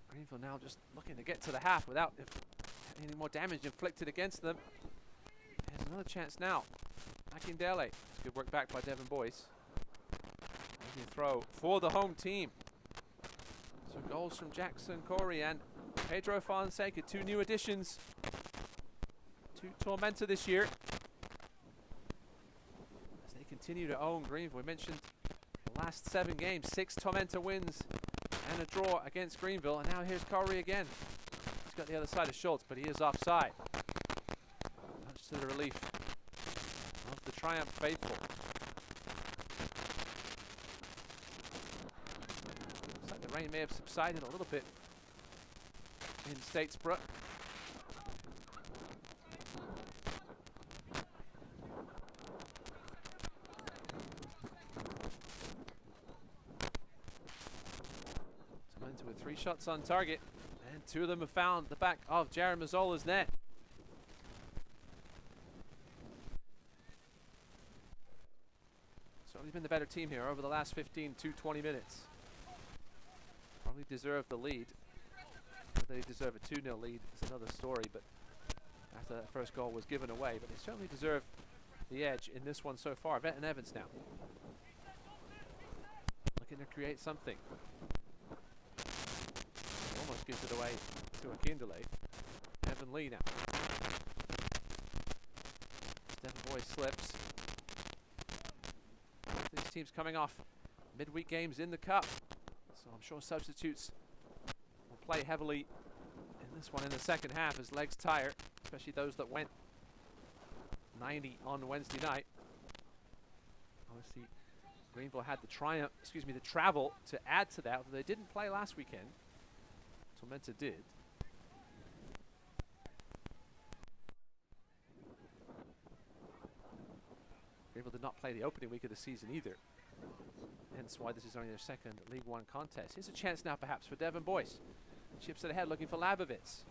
Greenville now just looking to get to the half without any more damage inflicted against them. There's another chance now. Akindele. It's good work back by Devon Boyce. Easy throw for the home team. So goals from Jackson Corey and Pedro Fonseca, two new additions to Tormenta this year. As they continue to own Greenville. We mentioned the last 7 games, 6 Tormenta wins and a draw against Greenville. And now here's Corey again. He's got the other side of Schultz, but he is offside. Much to the relief of the Triumph faithful. Looks like the rain may have subsided a little bit in Statesboro. Tormenta with 3 shots on target, and 2 of them have found the back of Jared Mazzola's net. Certainly been the better team here over the last 15 to 20 minutes. Probably deserved the lead. Whether they deserve a 2-0 lead is another story, but after that first goal was given away, but they certainly deserve the edge in this one so far. Benton Evans now looking to create something. Almost gives it away to Akindele. Evan Lee now. Devon Boyce slips. These teams coming off midweek games in the cup, so I'm sure substitutes will play heavily in this one in the second half as legs tire, especially those that went 90 on Wednesday night. Obviously, Greenville had the travel to add to that, although they didn't play last weekend. Tormenta did. Greenville did not play the opening week of the season either. Hence why this is only their second League One contest. Here's a chance now perhaps for Devon Boyce. Chips it ahead looking for Labovitz.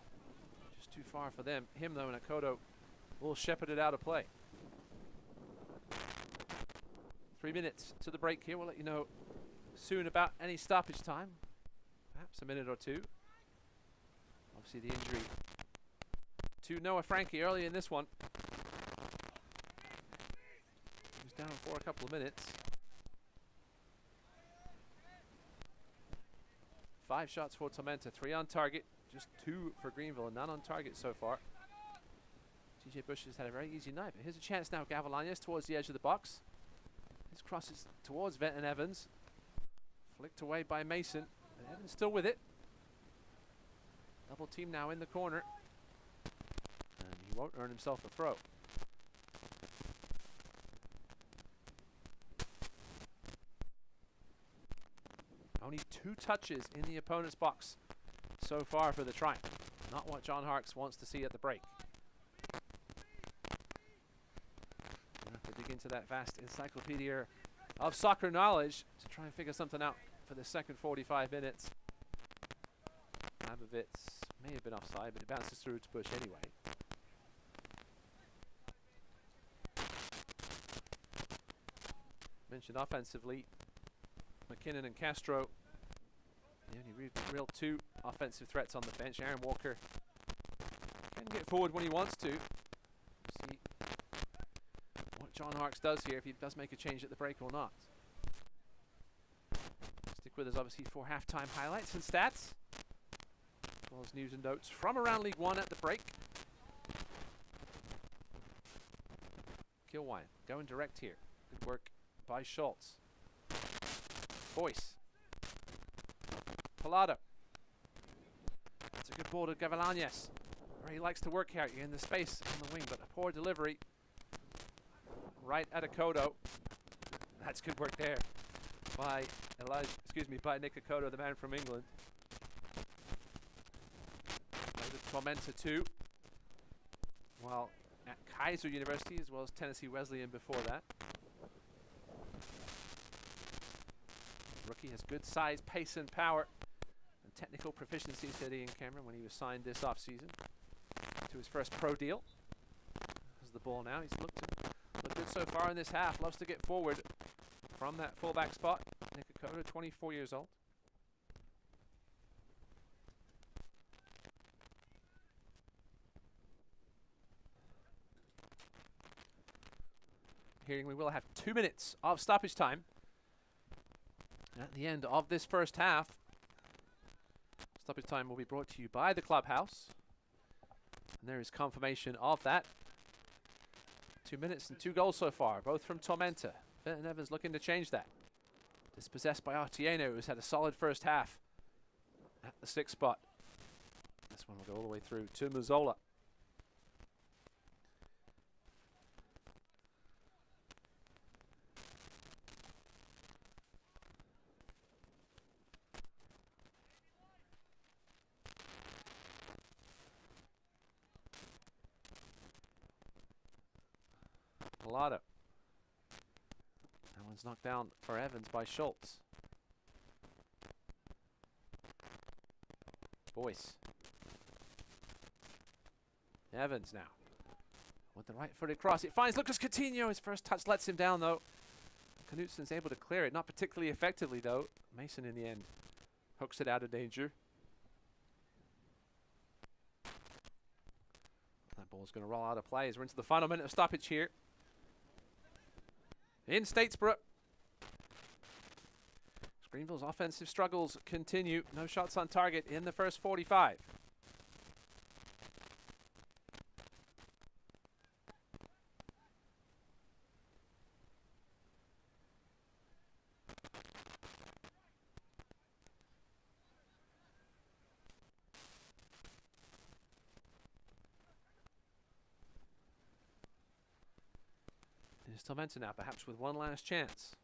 Just too far for them. Him though, and Akoto will shepherd it out of play. 3 minutes to the break here. We'll let you know soon about any stoppage time. Perhaps a minute or two. Obviously the injury to Noah Frankie early in this one. He was down for a couple of minutes. 5 shots for Tormenta, 3 on target, just 2 for Greenville, and none on target so far. TJ Bush has had a very easy night, but here's a chance now. Gavilanes towards the edge of the box. His cross is towards Benton Evans. Flicked away by Mason, and Evans still with it. Double team now in the corner, and he won't earn himself a throw. Only 2 touches in the opponent's box so far for the Triumph. Not what John Harkes wants to see at the break. We'll have to dig into that vast encyclopedia of soccer knowledge to try and figure something out for the second 45 minutes. Labovitz may have been offside, but it bounces through to Bush anyway. Mentioned offensively, McKinnon and Castro, the only real 2 offensive threats on the bench. Aaron Walker can get forward when he wants to. See what John Harkes does here, if he does make a change at the break or not. Stick with us obviously for halftime highlights and stats, as well as news and notes from around League One at the break. Kilwine going direct here. Good work by Schultz. Boyce. Palado. It's a good ball to Gavilanes, where he likes to work out in the space on the wing, but a poor delivery. right at Akoto. That's good work there by by Nick Akoto, the man from England. Tormenta 2. While at Kaiser University, as well as Tennessee Wesleyan before that. Rookie has good size, pace, and power, and technical proficiency, said Ian Cameron when he was signed this offseason to his first pro deal. Has the ball now. He's looked good so far in this half. Loves to get forward from that fullback spot. Nick Akoto, 24 years old. Hearing we will have 2 minutes of stoppage time at the end of this first half. Stoppage time will be brought to you by the clubhouse. And there is confirmation of that. 2 minutes and 2 goals so far, both from Tormenta. Benton Evans looking to change that. Dispossessed by Artieno, who's had a solid first half at the 6th spot. This one will go all the way through to Mazzola. That one's knocked down for Evans by Schultz. Boyce. Evans now with the right-footed cross. It finds Lucas Coutinho. His first touch lets him down, though. Knutsson's able to clear it. Not particularly effectively, though. Mason, in the end, hooks it out of danger. That ball's going to roll out of play as we're into the final minute of stoppage here in Statesboro. Greenville's offensive struggles continue. No shots on target in the first 45. It's Tormenta now, perhaps with one last chance.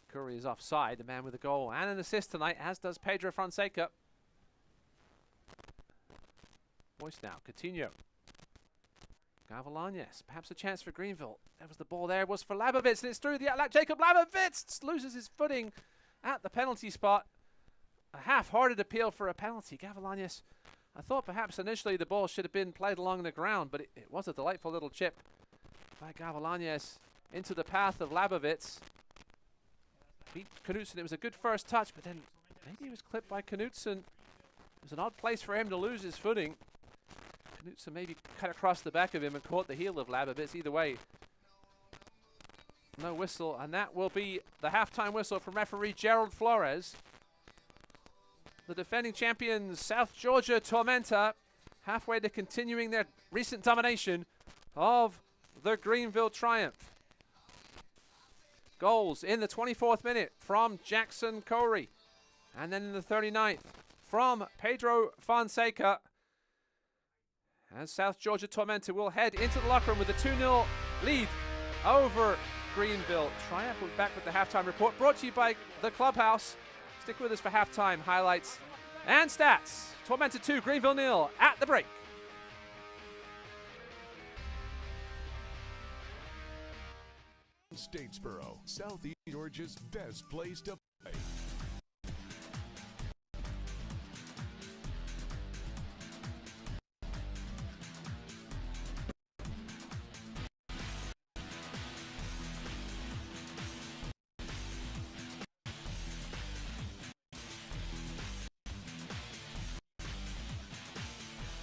Curry is offside, the man with a goal and an assist tonight, as does Pedro Fonseca. Boyce now, Coutinho. Gavilanes, perhaps a chance for Greenville. There was the ball there, was for Labovitz, and it's through the outlet. Jacob Labovitz loses his footing at the penalty spot. A half-hearted appeal for a penalty. Gavilanes, I thought perhaps initially the ball should have been played along the ground, but it was a delightful little chip by Gavilanes into the path of Labovitz. Beat Knutsson. It was a good first touch, but then maybe he was clipped by Knutsson. It was an odd place for him to lose his footing. Knutsson maybe cut across the back of him and caught the heel of Labovitz. Either way, no whistle, and that will be the halftime whistle from referee Gerald Flores. The defending champions, South Georgia Tormenta, halfway to continuing their recent domination of the Greenville Triumph. Goals in the 24th minute from Jackson Corey. And then in the 39th from Pedro Fonseca. As South Georgia Tormenta will head into the locker room with a 2-0 lead over Greenville. Triumph will be back with the halftime report, brought to you by the Clubhouse. Stick with us for halftime highlights and stats. Tormenta 2, Greenville 0 at the break. Statesboro, Southeast Georgia's best place to play.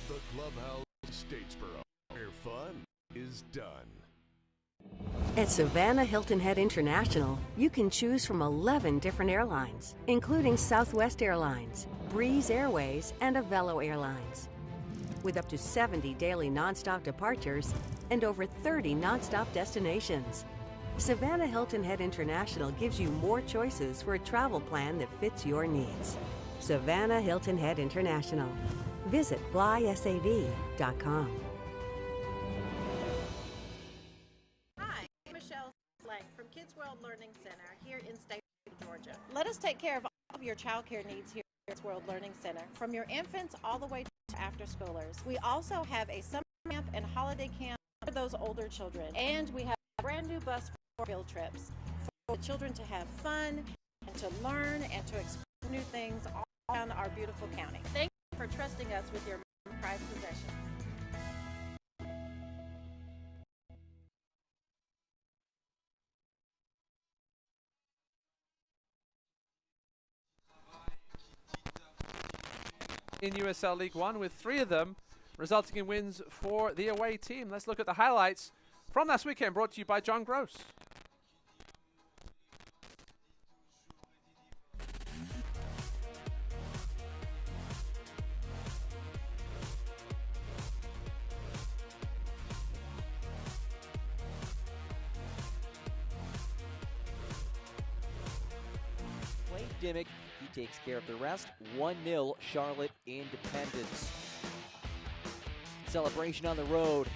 The Clubhouse Statesboro, where fun is done. At Savannah Hilton Head International, you can choose from 11 different airlines, including Southwest Airlines, Breeze Airways, and Avelo Airlines. With up to 70 daily nonstop departures and over 30 nonstop destinations, Savannah Hilton Head International gives you more choices for a travel plan that fits your needs. Savannah Hilton Head International. Visit flysav.com. Let us take care of all of your childcare needs here at Kids World Learning Center, from your infants all the way to after-schoolers. We also have a summer camp and holiday camp for those older children, and we have a brand new bus for field trips for the children to have fun and to learn and to explore new things all around our beautiful county. Thank you for trusting us with your prized possessions. In USL League One, with 3 of them resulting in wins for the away team. Let's look at the highlights from last weekend, brought to you by John Gross. Dimmick, he takes care of the rest. 1-0 Charlotte Independence. Celebration on the road.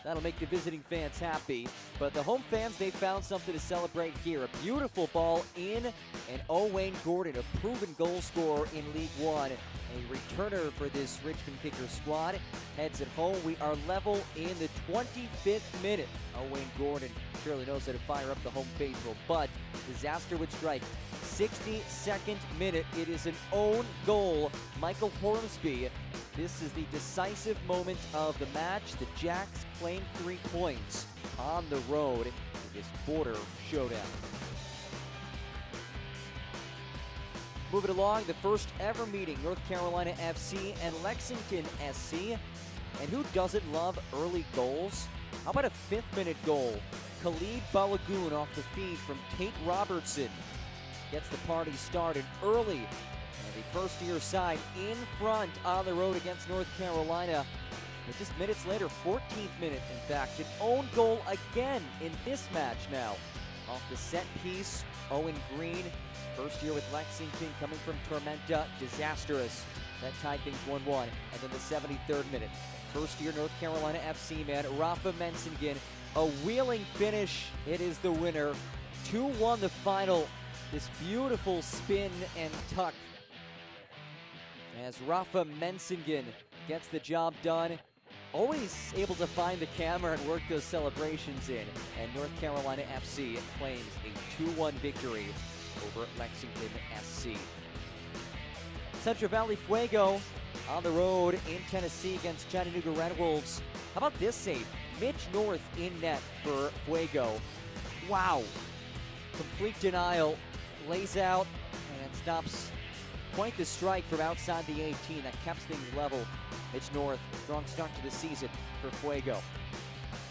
That'll make the visiting fans happy. But the home fans, they found something to celebrate here. A beautiful ball in, and Owain Gordon, a proven goal scorer in League One. A returner for this Richmond Kickers squad. Heads at home. We are level in the 25th minute. Owain Gordon surely knows how to fire up the home faithful, but disaster would strike. 62nd minute. It is an own goal. Michael Hornsby. This is the decisive moment of the match. The Jacks claim 3 points on the road in this border showdown. Moving along, the first ever meeting, North Carolina FC and Lexington SC. And who doesn't love early goals? How about a 5th minute goal? Khalid Balagoon off the feed from Tate Robertson gets the party started early. And the first-year side in front on the road against North Carolina. But just minutes later, 14th minute, in fact, an own goal again in this match now. Off the set piece, Owen Green, first year with Lexington, coming from Tormenta, disastrous. That tied things 1-1. And then the 73rd minute, first year North Carolina FC man, Rafa Mensingen, a wheeling finish. It is the winner. 2-1 the final. This beautiful spin and tuck as Rafa Mensingen gets the job done. Always able to find the camera and work those celebrations in. And North Carolina FC claims a 2-1 victory over Lexington SC. Central Valley Fuego on the road in Tennessee against Chattanooga Red Wolves. How about this save? Mitch North in net for Fuego. Wow. Complete denial. Lays out and stops quite the strike from outside the 18. That kept things level. Mitch North, strong start to the season for Fuego.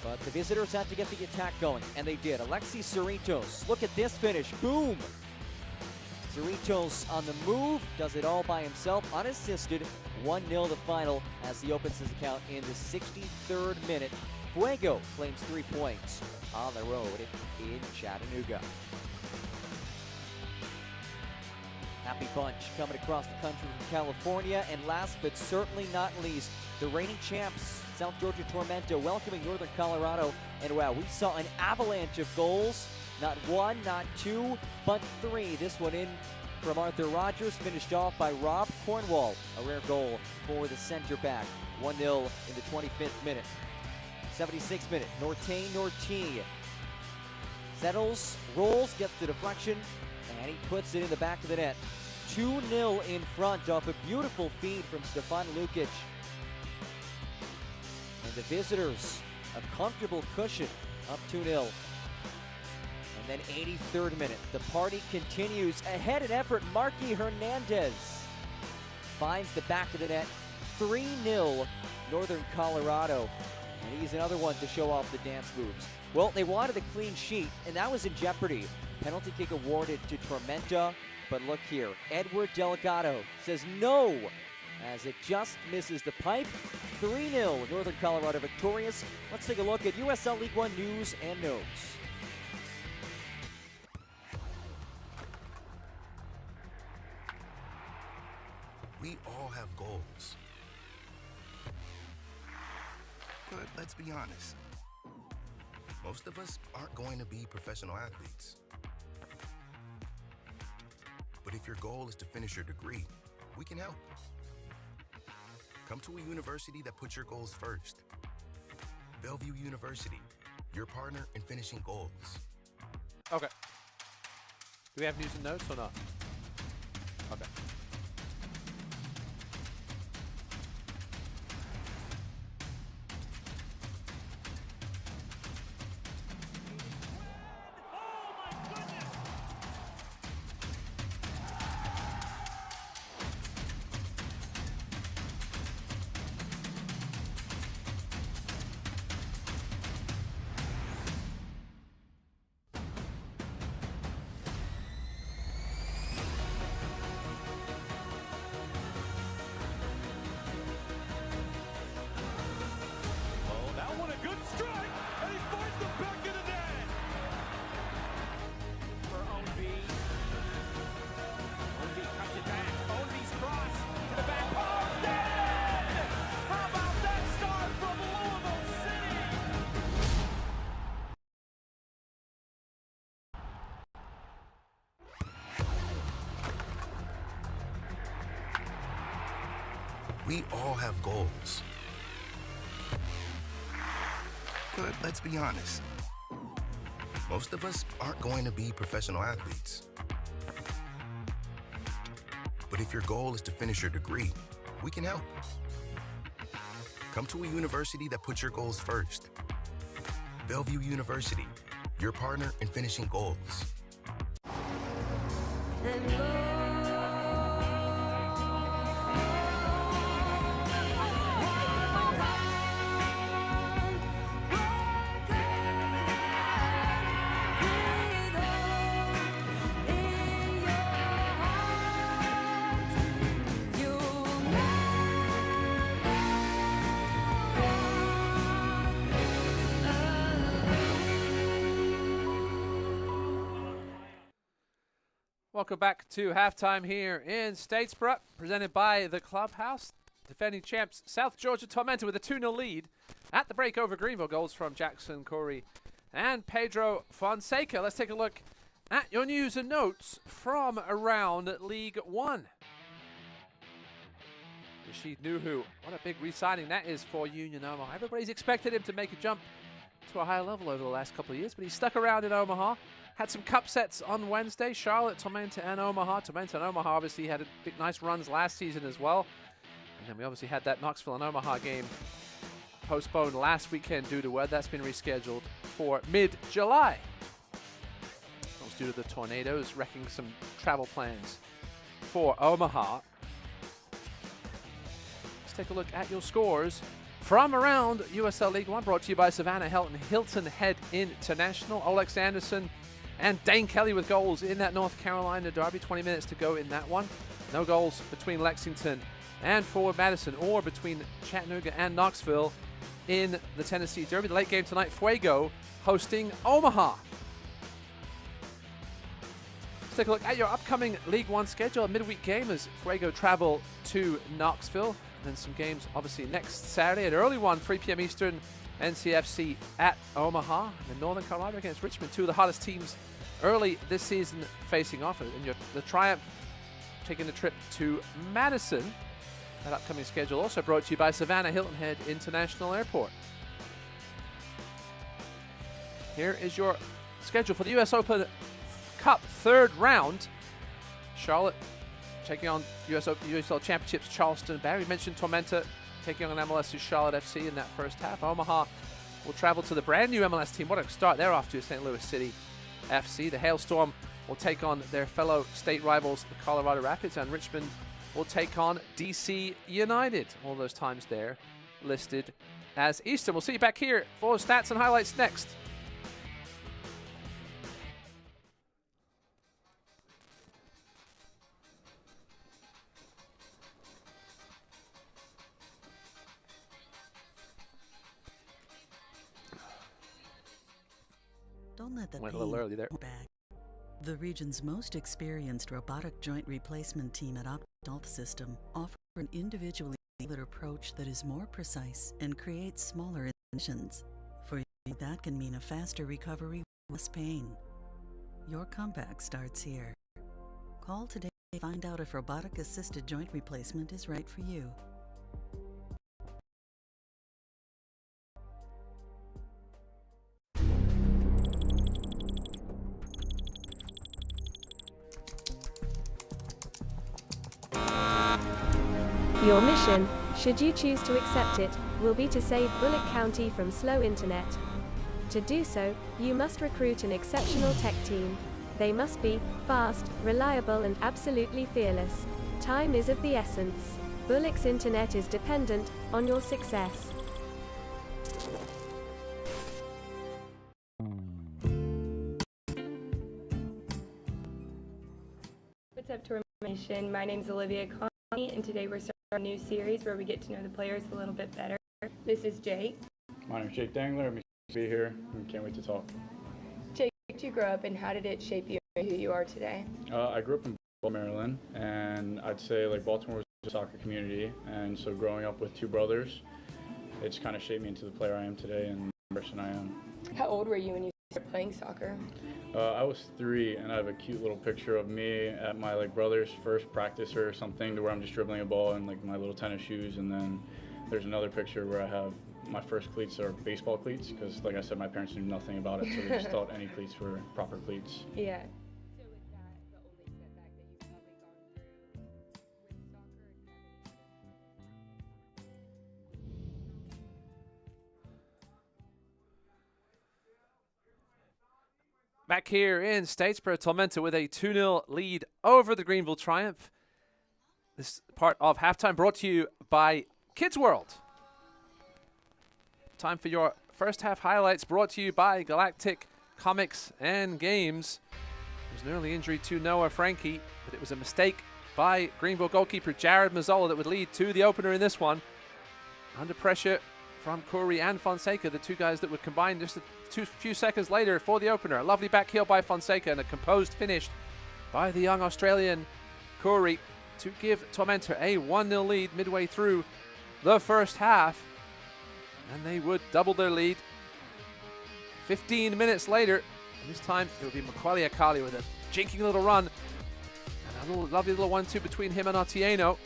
But the visitors had to get the attack going, and they did. Alexis Cerritos, look at this finish. Boom! Cerritos on the move, does it all by himself, unassisted. 1-0 the final as he opens his account in the 63rd minute. Fuego claims 3 points on the road in Chattanooga. Happy bunch coming across the country from California. And last but certainly not least, the reigning champs, South Georgia Tormenta, welcoming Northern Colorado. And wow, we saw an avalanche of goals. Not 1, not 2, but 3. This one in from Arthur Rogers, finished off by Rob Cornwall. A rare goal for the center back. 1-0 in the 25th minute. 76th minute, Norte settles, rolls, gets the deflection, and he puts it in the back of the net. 2-0 in front off a beautiful feed from Stefan Lukic. And the visitors, a comfortable cushion, up 2-0. And then 83rd minute, the party continues. Ahead in effort, Marky Hernandez finds the back of the net. 3-0 Northern Colorado. And he's another one to show off the dance moves. Well, they wanted a clean sheet, and that was in jeopardy. Penalty kick awarded to Tormenta, but look here. Edward Delgado says no, as it just misses the pipe. 3-0, Northern Colorado victorious. Let's take a look at USL League One news and notes. We all have goals. But let's be honest. Most of us aren't going to be professional athletes. But if your goal is to finish your degree, we can help. Come to a university that puts your goals first. Bellevue University, your partner in finishing goals. Okay. Do we have news and notes or not? Okay. We all have goals. But let's be honest. Most of us aren't going to be professional athletes. But if your goal is to finish your degree, we can help. Come to a university that puts your goals first. Bellevue University, your partner in finishing goals. Welcome back to halftime here in Statesboro, presented by the Clubhouse. Defending champs South Georgia Tormenta with a 2-0 lead at the break over Greenville. Goals from Jackson Corey and Pedro Fonseca. Let's take a look at your news and notes from around League One. Rashid Nuhu, what a big re-signing that is for Union Omaha. Everybody's expected him to make a jump to a higher level over the last couple of years, but he stuck around in Omaha. Had some cup sets on Wednesday, Charlotte, Tormenta, and Omaha. Tormenta and Omaha obviously had nice runs last season as well. And then we obviously had that Knoxville and Omaha game postponed last weekend due to weather. That's been rescheduled for mid-July. That was due to the tornadoes wrecking some travel plans for Omaha. Let's take a look at your scores from around USL League One, brought to you by Savannah Hilton Head International. Olex Anderson and Dane Kelly with goals in that North Carolina derby. 20 minutes to go in that one. No goals between Lexington and Forward Madison, or between Chattanooga and Knoxville in the Tennessee Derby. The late game tonight, Fuego hosting Omaha. Let's take a look at your upcoming League One schedule. A midweek game as Fuego travel to Knoxville. And then some games obviously next Saturday. An early one, 3 p.m. Eastern, NCFC at Omaha. And then Northern Colorado against Richmond, two of the hottest teams early this season facing off. And the Triumph taking the trip to Madison. That upcoming schedule also brought to you by Savannah Hilton Head International Airport. Here is your schedule for the US Open Cup third round. Charlotte taking on USL Championships Charleston Barry. We mentioned Tormenta taking on MLS's Charlotte FC in that first half. Omaha will travel to the brand new MLS team. What a start they're off to, St. Louis City FC. The Hailstorm will take on their fellow state rivals, the Colorado Rapids, and Richmond will take on DC United. All those times there listed as Eastern. We'll see you back here for stats and highlights next. Don't let the Went a little early there. back. The region's most experienced robotic joint replacement team at Health System offer an individually tailored approach that is more precise and creates smaller incisions. For you, that can mean a faster recovery with less pain. Your comeback starts here. Call today. find out if robotic-assisted joint replacement is right for you. Your mission, should you choose to accept it, will be to save Bullock County from slow internet. To do so, you must recruit an exceptional tech team. They must be fast, reliable, and absolutely fearless. Time is of the essence. Bullock's internet is dependent on your success. What's up, Tormenta? My name is Olivia Conley, and today we're starting a new series where we get to know the players a little bit better. This is Jake. My name's Jake Dangler. I'm excited to be here and can't wait to talk. Jake, where did you grow up and how did it shape you and who you are today? I grew up in Baltimore, Maryland, and I'd say like Baltimore was a soccer community, and so growing up with two brothers, it's kind of shaped me into the player I am today and the person I am. How old were you when you started playing soccer? I was 3, and I have a cute little picture of me at my brother's first practice or something, to where I'm just dribbling a ball in my little tennis shoes, and then there's another picture where I have my first cleats are baseball cleats, because like I said, my parents knew nothing about it, so they just thought any cleats were proper cleats. Yeah. Back here in Statesboro, Tormenta with a 2-0 lead over the Greenville Triumph. This part of halftime brought to you by Kids World. Time for your first half highlights, brought to you by Galactic Comics and Games. There was an early injury to Noah Frankie, but it was a mistake by Greenville goalkeeper Jared Mazzola that would lead to the opener in this one. Under pressure from Corey and Fonseca, the two guys that would combine just a few seconds later for the opener. A lovely back heel by Fonseca and a composed finish by the young Australian Corey to give Tormenta a 1-0 lead midway through the first half. And they would double their lead 15 minutes later. And this time it would be Macaulay Akali with a jinking little run. And a lovely little 1-2 between him and Otieno.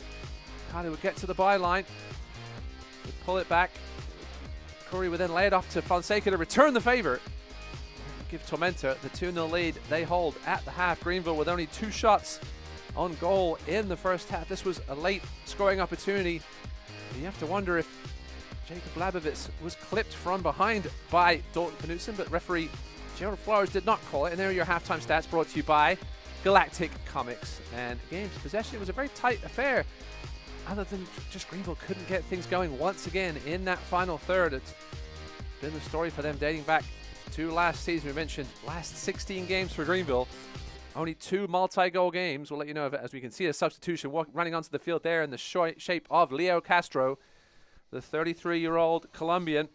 Akali would get to the byline, would pull it back. Corey would then lay it off to Fonseca to return the favor. Give Tormenta the 2-0 lead they hold at the half. Greenville with only 2 shots on goal in the first half. This was a late scoring opportunity. You have to wonder if Jacob Labovitz was clipped from behind by Dalton Knutson, but referee Gerald Flores did not call it. And there are your halftime stats brought to you by Galactic Comics and Games. Possession was a very tight affair, other than just Greenville couldn't get things going once again in that final third. It's been the story for them dating back to last season. We mentioned last 16 games for Greenville, only 2 multi-goal games. We'll let you know of it as we can see a substitution running onto the field there in the shape of Leo Castro, the 33-year-old Colombian.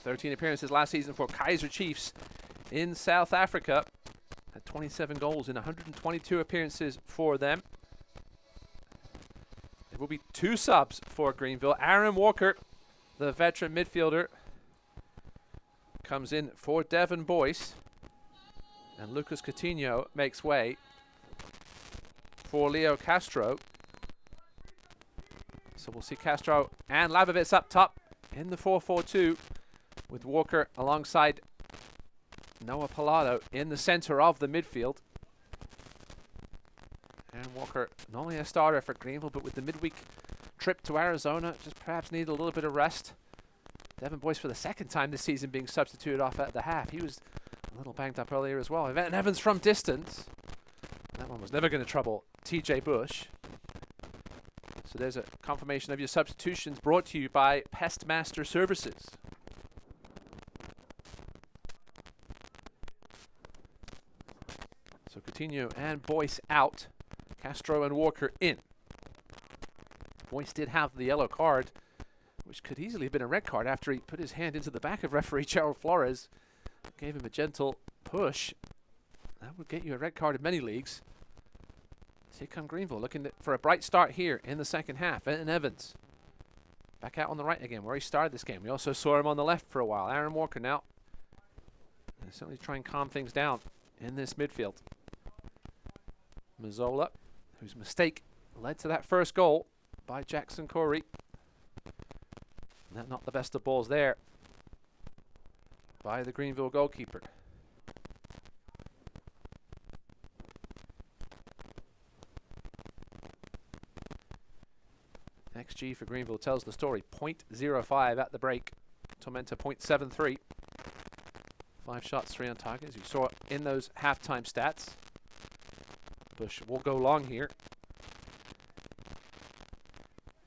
13 appearances last season for Kaiser Chiefs in South Africa. Had 27 goals in 122 appearances for them. There will be 2 subs for Greenville. Aaron Walker, the veteran midfielder, comes in for Devin Boyce. And Lucas Coutinho makes way for Leo Castro. So we'll see Castro and Labovitz up top in the 4-4-2 with Walker alongside Noah Pallado in the center of the midfield. And Walker, not only a starter for Greenville, but with the midweek trip to Arizona, just perhaps needed a little bit of rest. Devin Boyce for the second time this season being substituted off at the half. He was a little banged up earlier as well. Evan Evans from distance. That one was never going to trouble TJ Bush. So there's a confirmation of your substitutions brought to you by Pestmaster Services. So Coutinho and Boyce out. Castro and Walker in. Boyce did have the yellow card, which could easily have been a red card after he put his hand into the back of referee Gerald Flores. Gave him a gentle push. That would get you a red card in many leagues. So here come Greenville looking for a bright start here in the second half. And Evans back out on the right again where he started this game. We also saw him on the left for a while. Aaron Walker now. And certainly try and calm things down in this midfield. Mazzola, whose mistake led to that first goal by Jackson Corey. Not the best of balls there by the Greenville goalkeeper. XG for Greenville tells the story. 0.05 at the break. Tormenta 0.73. 5 shots, 3 on target, as you saw in those halftime stats. Bush will go long here.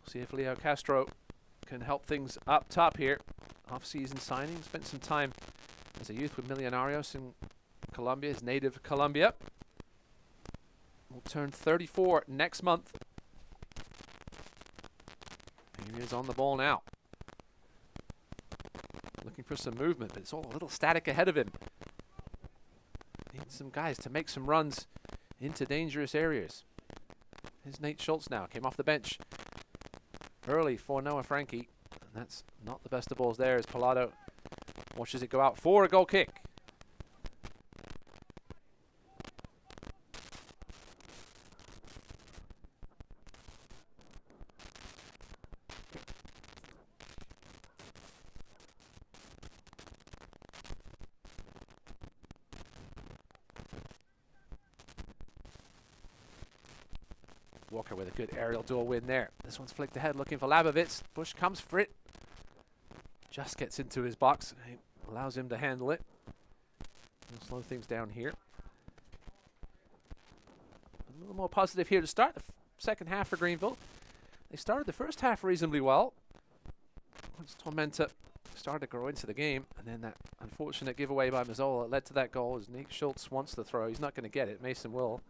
See if Leo Castro can help things up top here. Off-season signing, spent some time as a youth with Millonarios in Colombia, his native Colombia. Will turn 34 next month. He is on the ball now. Looking for some movement, but it's all a little static ahead of him. Needs some guys to make some runs into dangerous areas. Here's Nate Schultz now, came off the bench early for Noah Frankie. And that's not the best of balls there as Palado watches it go out for a goal kick. Walker with a good aerial duel win there. This one's flicked ahead looking for Labovitz. Bush comes for it. Just gets into his box. It allows him to handle it. We'll slow things down here. A little more positive here to start the second half for Greenville. They started the first half reasonably well. Once Tormenta started to grow into the game, and then that unfortunate giveaway by Mazzola led to that goal as Nate Schultz wants the throw. He's not going to get it. Mason will.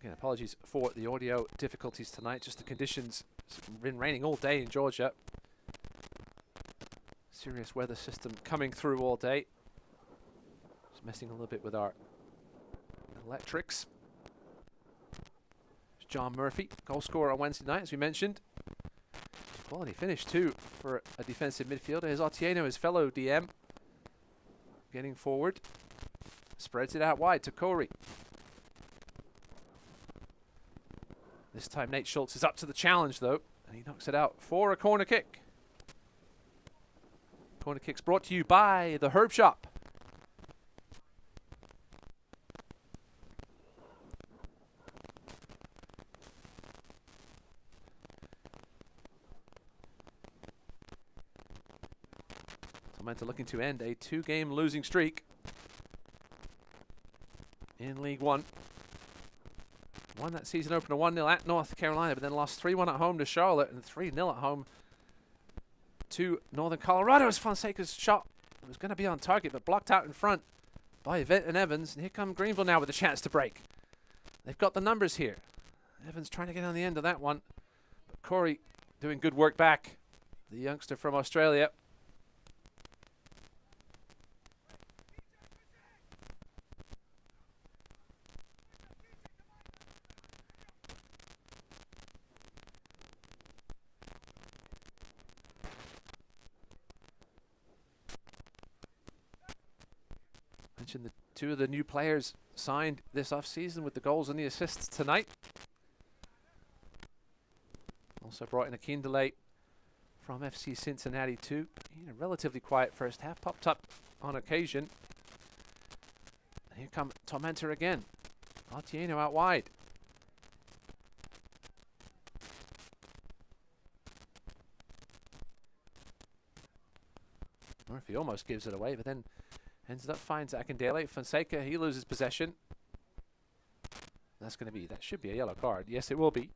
Again, apologies for the audio difficulties tonight. Just the conditions. It's been raining all day in Georgia. Serious weather system coming through all day. Just messing a little bit with our electrics. It's John Murphy, goal scorer on Wednesday night, as we mentioned. Quality finish too for a defensive midfielder. Here's Otieno, his fellow DM, getting forward. Spreads it out wide to Corey. This time Nate Schultz is up to the challenge though, and he knocks it out for a corner kick. Corner kick's brought to you by the Herb Shop. Tormenta looking to end a 2-game losing streak in League One. Won that season opener 1-0 at North Carolina, but then lost 3-1 at home to Charlotte and 3-0 at home to Northern Colorado. As Fonseca's shot was going to be on target, but blocked out in front by Venton Evans. And here come Greenville now with a chance to break. They've got the numbers here. Evans trying to get on the end of that one, but Corey doing good work back. The youngster from Australia. Mentioned the 2 of the new players signed this offseason with the goals and the assists tonight. Also brought in a Kindle from FC Cincinnati too. In a relatively quiet first half, popped up on occasion. And here come Tormenta again. Otieno out wide. Murphy almost gives it away, but then ends up finds Akindele. Fonseca, he loses possession. That should be a yellow card. Yes, it will be.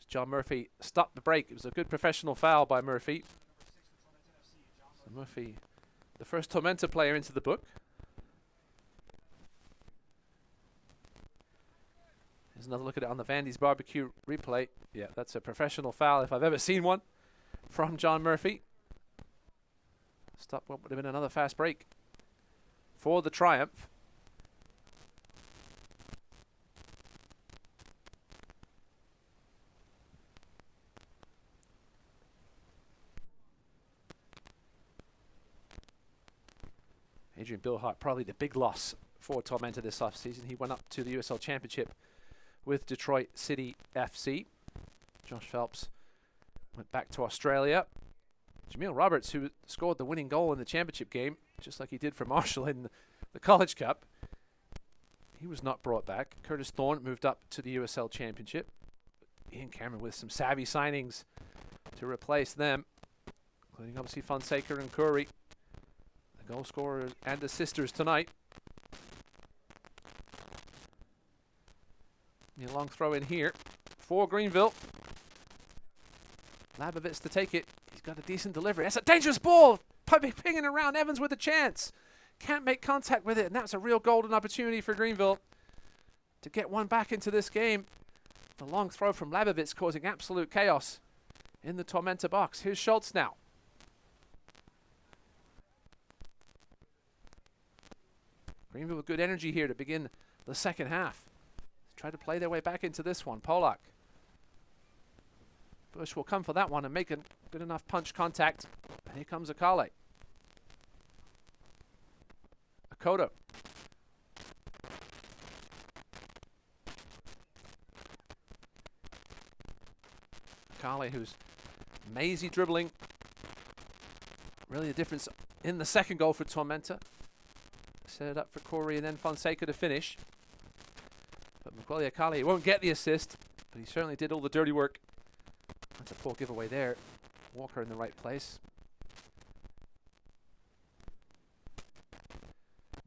John Murphy stopped the break. It was a good professional foul by Murphy. So Murphy, the first Tormenta player into the book. Here's another look at it on the Vandy's Barbecue replay. Yeah, that's a professional foul if I've ever seen one from John Murphy. Stop what would have been another fast break for the Triumph. Adrian Bilhart, probably the big loss for Tormenta this offseason. He went up to the USL Championship with Detroit City FC. Josh Phelps went back to Australia. Jameel Roberts, who scored the winning goal in the championship game, just like he did for Marshall in the College Cup, he was not brought back. Curtis Thorne moved up to the USL Championship. Ian Cameron with some savvy signings to replace them, including obviously Fonseca and Curry, the goal scorers and assisters tonight. A long throw in here for Greenville. Labovitz to take it. He's got a decent delivery. That's a dangerous ball. Pinging around. Evans with a chance. Can't make contact with it, and that's a real golden opportunity for Greenville to get one back into this game. The long throw from Labovitz causing absolute chaos in the Tormenta box. Here's Schultz now. Greenville with good energy here to begin the second half. Try to play their way back into this one. Polak. Bush will come for that one and make a good enough punch contact. And here comes Akale. Akoto. Akale, who's mazy dribbling. Really the difference in the second goal for Tormenta. Set it up for Corey and then Fonseca to finish. But Macaulay Akale won't get the assist, but he certainly did all the dirty work. That's a poor giveaway there. Walker in the right place.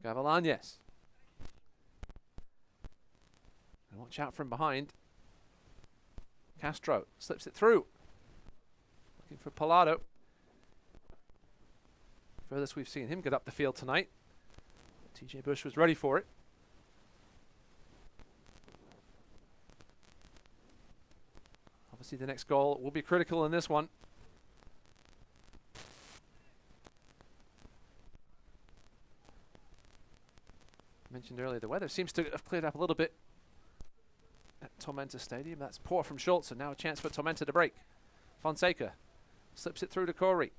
Gavilanes. And watch out from behind. Castro slips it through. Looking for Pallado. Furthest we've seen him get up the field tonight. TJ Bush was ready for it. Obviously the next goal will be critical in this one. Mentioned earlier, the weather seems to have cleared up a little bit at Tormenta Stadium. That's poor from Schultz, and now a chance for Tormenta to break. Fonseca slips it through to Corey.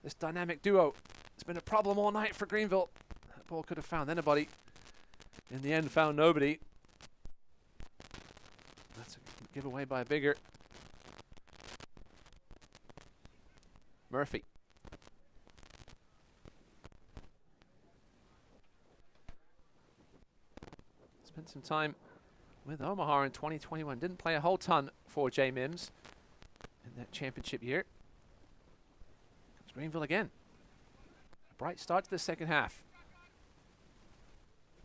This dynamic duo has been a problem all night for Greenville. That ball could have found anybody. In the end, found nobody. That's a giveaway by Bigger. Murphy. Spent some time with Omaha in 2021. Didn't play a whole ton for J Mims in that championship year. Comes Greenville again. A bright start to the second half.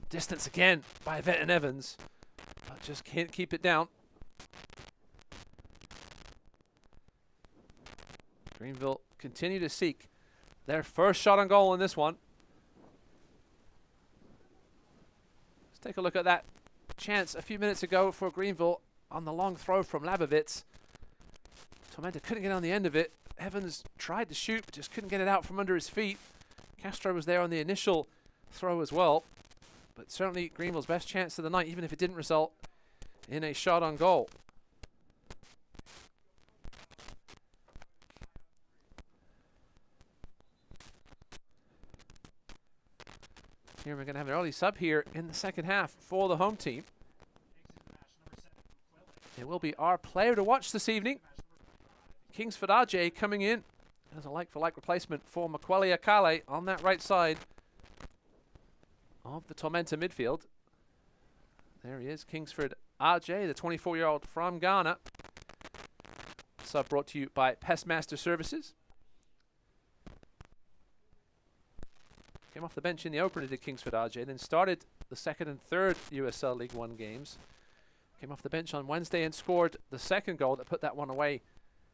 Distance again by Venton Evans, but just can't keep it down. Greenville continue to seek their first shot on goal in this one. Let's take a look at that chance a few minutes ago for Greenville on the long throw from Labovitz. Tormenta couldn't get on the end of it. Evans tried to shoot, but just couldn't get it out from under his feet. Castro was there on the initial throw as well. But certainly Greenville's best chance of the night, even if it didn't result in a shot on goal. Here we're going to have an early sub here in the second half for the home team. It will be our player to watch this evening. Kingsford RJ coming in as a like-for-like replacement for Macaulay Akale on that right side of the Tormenta midfield. There he is, Kingsford RJ, the 24-year-old from Ghana. Sub brought to you by Pestmaster Services. Came off the bench in the opener, did Kingsford RJ, then started the second and third USL League One games. Came off the bench on Wednesday and scored the second goal that put that one away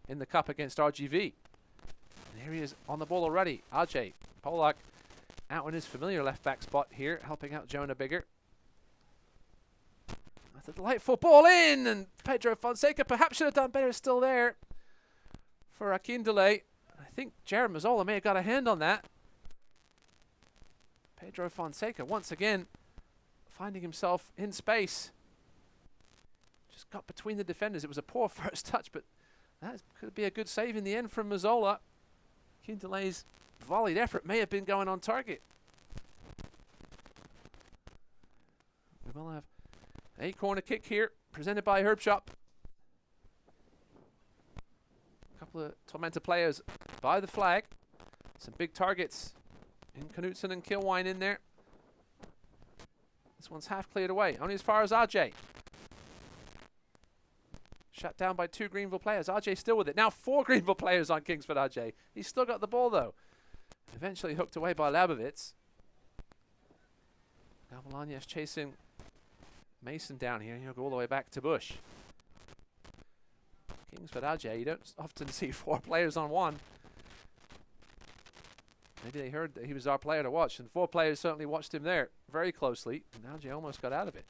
in the cup against RGV. And here he is on the ball already. RJ Polak out in his familiar left back spot here, helping out Jonah Bigger. That's a delightful ball in, and Pedro Fonseca perhaps should have done better still there for Akindele. I think Jared Mazzola may have got a hand on that. Pedro Fonseca once again finding himself in space. Just got between the defenders. It was a poor first touch, but that could be a good save in the end from Mazzola. Kindele's volleyed effort may have been going on target. We will have a corner kick here, presented by Herb Shop. A couple of Tormenta players by the flag. Some big targets in Knutson and Kilwine in there. This one's half cleared away, only as far as RJ. Shut down by 2 Greenville players. RJ still with it. Now 4 Greenville players on Kingsford RJ. He's still got the ball though. Eventually hooked away by Labovitz. Gavalanias chasing Mason down here. He'll go all the way back to Bush. Kingsford RJ, you don't often see 4 players on one. Maybe they heard that he was our player to watch, and 4 players certainly watched him there very closely, and RJ almost got out of it.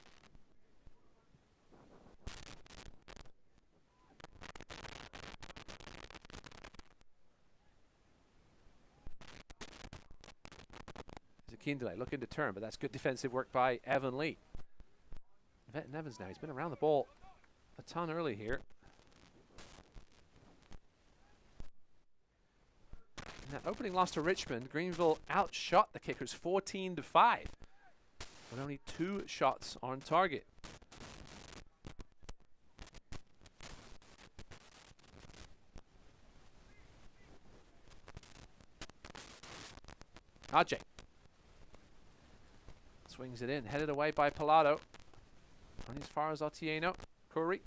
There's a keen delay, looking to turn, but that's good defensive work by Evan Lee. Vetton Evans now, he's been around the ball a ton early here. In that opening loss to Richmond, Greenville outshot the Kickers 14-5, with only 2 shots on target. RJ swings it in, headed away by Pallado. On as far as Otieno. Curry.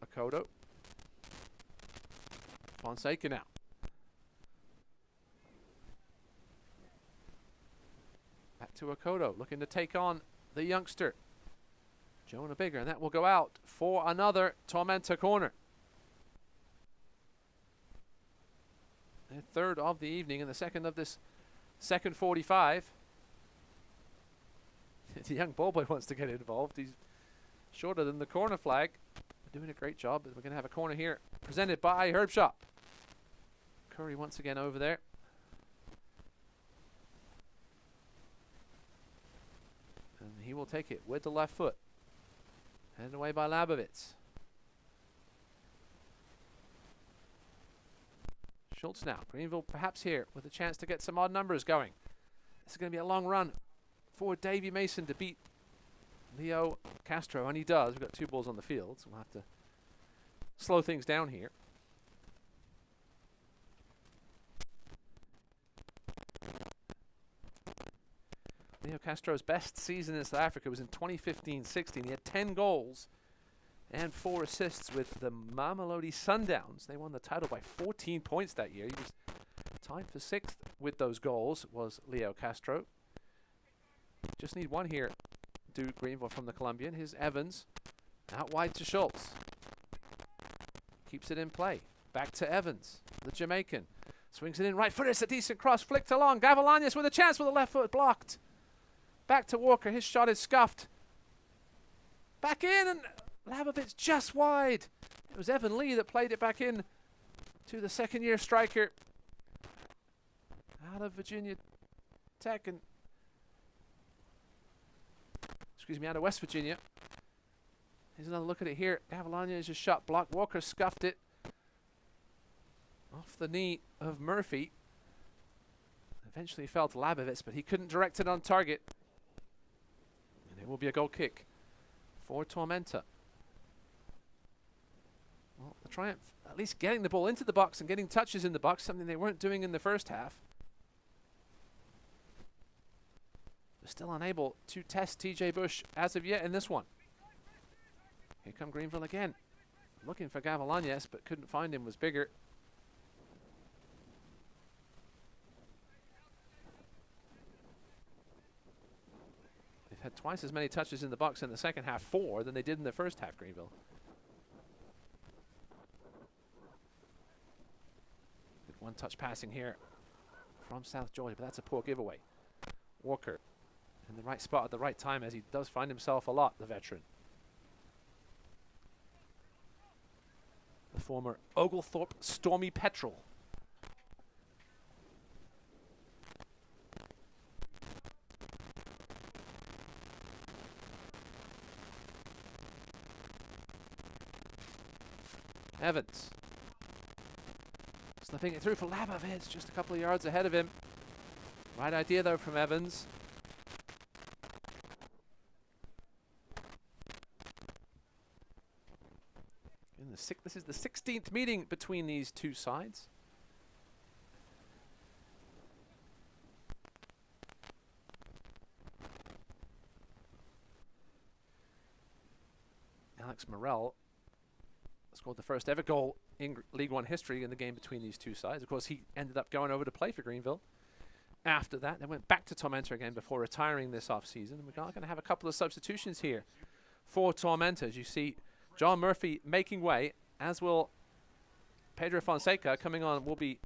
Akoto. Fonseca now. Back to Akoto, looking to take on the youngster, Jonah Bigger, and that will go out for another Tormenta corner. The third of the evening and the second of this second 45. The young ball boy wants to get involved. He's shorter than the corner flag. We're doing a great job. We're going to have a corner here presented by Herb Shop. Curry once again over there. And he will take it with the left foot. Headed away by Labovitz. Schultz now. Greenville perhaps here with a chance to get some odd numbers going. This is going to be a long run for Davy Mason to beat Leo Castro, and he does. We've got 2 balls on the field, so we'll have to slow things down here. Leo Castro's best season in South Africa was in 2015-16. He had 10 goals and 4 assists with the Mamelodi Sundowns. They won the title by 14 points that year. He was tied for 6th with those goals, was Leo Castro. Just need one here, do Greenville from the Colombian. Here's Evans, out wide to Schultz. Keeps it in play. Back to Evans, the Jamaican. Swings it in right foot. It's a decent cross, flicked along. Gavalanias with a chance with the left foot blocked. Back to Walker, his shot is scuffed. Back in, and Labovitz just wide. It was Evan Lee that played it back in to the second-year striker out of Virginia Tech, and out of West Virginia. Here's another look at it here. Gavalania just shot blocked. Walker scuffed it off the knee of Murphy. Eventually fell to Labovitz, but he couldn't direct it on target. And it will be a goal kick for Tormenta. Well, the Triumph at least getting the ball into the box and getting touches in the box, something they weren't doing in the first half. They're still unable to test TJ Bush as of yet in this one. Here come Greenville again. Looking for Gavalanias, but couldn't find him, was Bigger. They've had twice as many touches in the box in the second half, 4, than they did in the first half, Greenville. Good one-touch passing here from South Georgia, but that's a poor giveaway. Walker in the right spot at the right time, as he does find himself a lot, the veteran. The former Oglethorpe Stormy Petrel. Evans Slipping it through for Labovitz, just a couple of yards ahead of him. Right idea, though, from Evans. This is the 16th meeting between these two sides. Alex Morel scored the first ever goal in League One history in the game between these two sides. Of course, he ended up going over to play for Greenville. After that, they went back to Tormenta again before retiring this offseason. We're going to have a couple of substitutions here for Tormenta. As you see, John Murphy making way, as will Pedro Fonseca. Coming on will be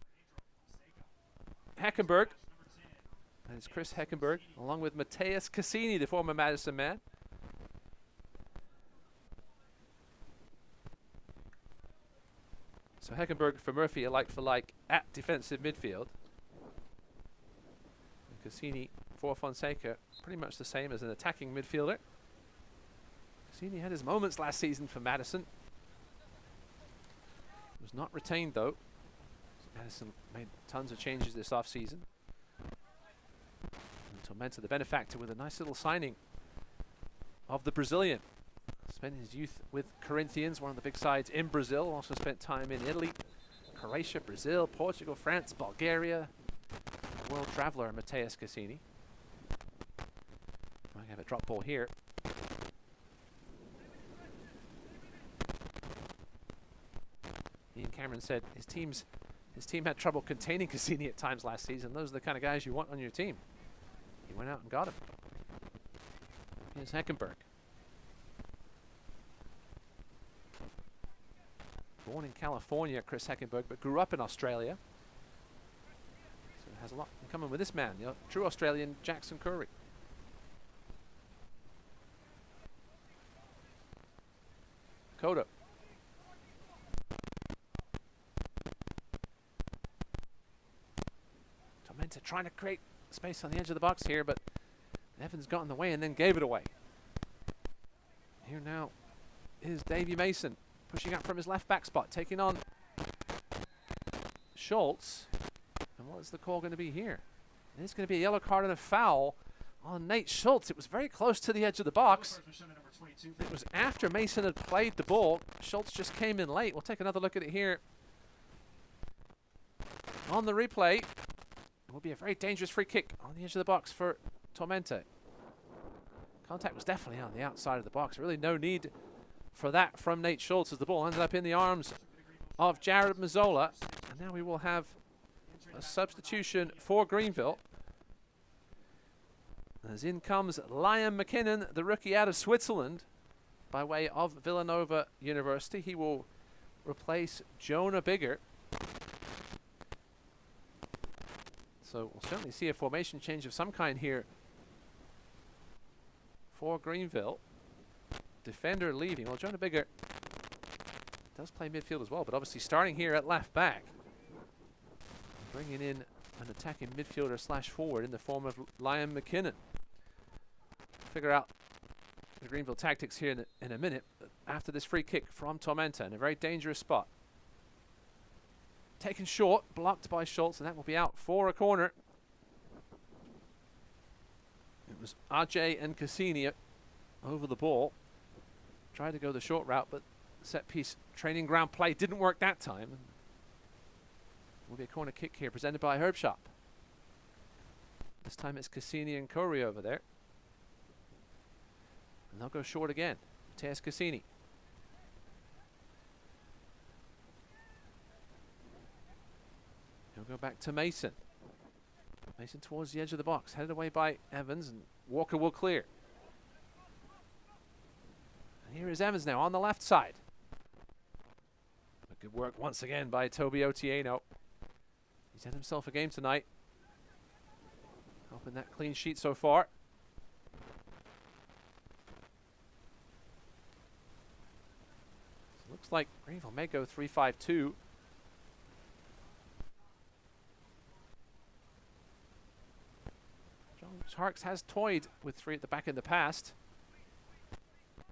Heckenberg. And it's Chris Heckenberg, along with Mateus Cassini, the former Madison man. So Heckenberg for Murphy, a like for like at defensive midfield. And Cassini for Fonseca, pretty much the same as an attacking midfielder. Cassini had his moments last season for Madison. Was not retained though. Madison made tons of changes this offseason. And Tormenta, the benefactor, with a nice little signing of the Brazilian. Spent his youth with Corinthians, one of the big sides in Brazil. Also spent time in Italy, Croatia, Brazil, Portugal, France, Bulgaria. A world traveler, Mateus Cassini. Might have a drop ball here. Ian Cameron said his team had trouble containing Cassini at times last season. Those are the kind of guys you want on your team. He went out and got him. Here's Heckenberg. Born in California, Chris Heckenberg, but grew up in Australia. So has a lot in common with this man, true Australian Jackson Curry. Kodo. Tormenta trying to create space on the edge of the box here, but Evans got in the way and then gave it away. Here now is Davy Mason, pushing up from his left back spot, taking on Schultz. And what is the call going to be here? It's going to be a yellow card and a foul on Nate Schultz. It was very close to the edge of the box. It was after Mason had played the ball. Schultz just came in late. We'll take another look at it here on the replay. It will be a very dangerous free kick on the edge of the box for Tormenta. Contact was definitely on the outside of the box. Really no need for that from Nate Schultz, as the ball ended up in the arms of Jared Mazzola. And now we will have a substitution for Greenville. As in comes Liam McKinnon, the rookie out of Switzerland, by way of Villanova University. He will replace Jonah Bigger. So we'll certainly see a formation change of some kind here for Greenville. Defender leaving. Well, Jonah Bigger does play midfield as well, but obviously starting here at left back. Bringing in an attacking midfielder slash forward in the form of Liam McKinnon. Figure out the Greenville tactics here in a minute. After this free kick from Tormenta in a very dangerous spot. Taken short, blocked by Schultz, and that will be out for a corner. It was Ajay and Cassini over the ball. Tried to go the short route, but set piece training ground play didn't work that time. Will be a corner kick here presented by Herbshop. This time it's Cassini and Curry over there. And they'll go short again. Mateus Cassini. He'll go back to Mason. Mason towards the edge of the box, headed away by Evans, and Walker will clear. And here is Evans now on the left side. But good work once again by Toby Otieno. He's had himself a game tonight. Helping that clean sheet so far. So looks like Greenville may go 3-5-2. Harks has toyed with three at the back in the past.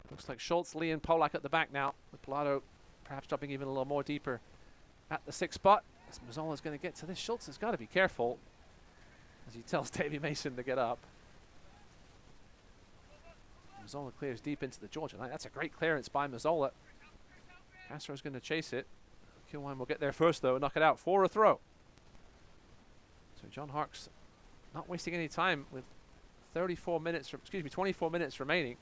Looks like Schultz, Lee, and Polak at the back now, with Pilato perhaps dropping even a little more deeper at the 6th spot. As Mazzola's going to get to this, Schultz has got to be careful as he tells Davy Mason to get up. Mazzola clears deep into the Georgia line. That's a great clearance by Mazzola. Castro's going to chase it. Kilwine will get there first, though, and knock it out for a throw. So John Harkes not wasting any time with 24 minutes remaining.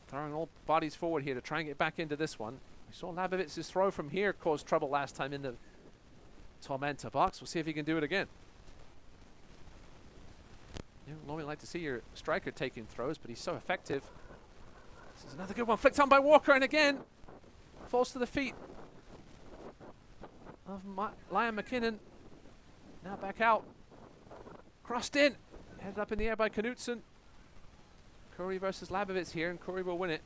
Throwing all bodies forward here to try and get back into this one. We saw Labovitz's throw from here cause trouble last time in the Tormenta box. We'll see if he can do it again. You normally like to see your striker taking throws, but he's so effective. This is another good one, flicked on by Walker, and again falls to the feet of Liam McKinnon. Now back out, crossed in, headed up in the air by Knutson. Curry versus Labovitz here, and Curry will win it.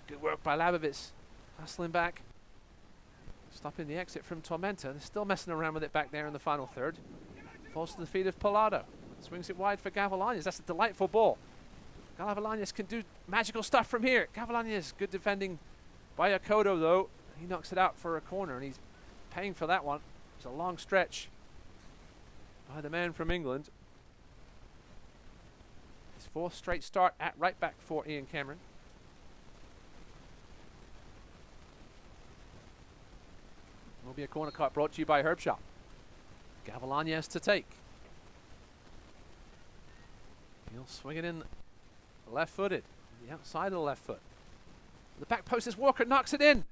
Good work by Labovitz, hustling back, stopping the exit from Tormenta. They're still messing around with it back there in the final third. Falls to the feet of Palado. Swings it wide for Gavilanes. That's a delightful ball. Gavilanes can do magical stuff from here. Gavilanes, good defending by Akoto, though. He knocks it out for a corner, and he's paying for that one. It's a long stretch by the man from England. His fourth straight start at right back for Ian Cameron. Will be a corner cut brought to you by Herb Shop. Gavilanes to take. He'll swing it in left-footed, the outside of the left foot. The back post is Walker, knocks it in.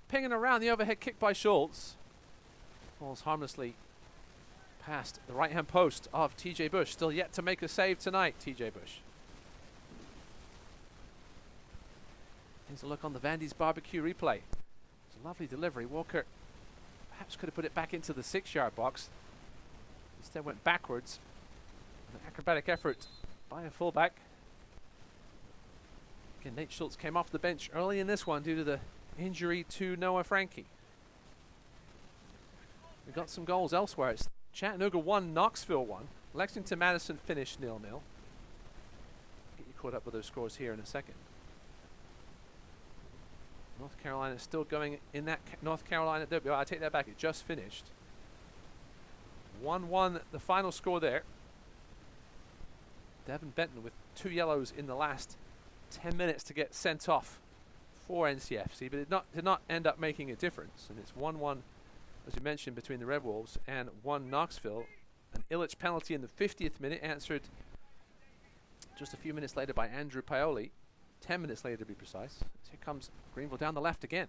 Pinging around, the overhead kick by Schultz. Falls harmlessly past the right-hand post of TJ Bush. Still yet to make a save tonight, TJ Bush. Here's a look on the Vandy's barbecue replay. It's a lovely delivery. Walker perhaps could have put it back into the 6-yard box. Instead went backwards. An acrobatic effort by a fullback. Again, Nate Schultz came off the bench early in this one due to the injury to Noah Frankie. We got some goals elsewhere. It's Chattanooga 1, Knoxville 1. Lexington Madison finished 0-0. Get you caught up with those scores here in a second. North Carolina is still going in that North Carolina derby. I take that back, it just finished. 1-1 the final score there. Devin Benton with 2 yellows in the last 10 minutes to get sent off for NCFC, but it did not end up making a difference. And it's 1-1, as you mentioned, between the Red Wolves and 1 Knoxville. An Illich penalty in the 50th minute, answered just a few minutes later by Andrew Paoli. 10 minutes later to be precise. So here comes Greenville down the left again.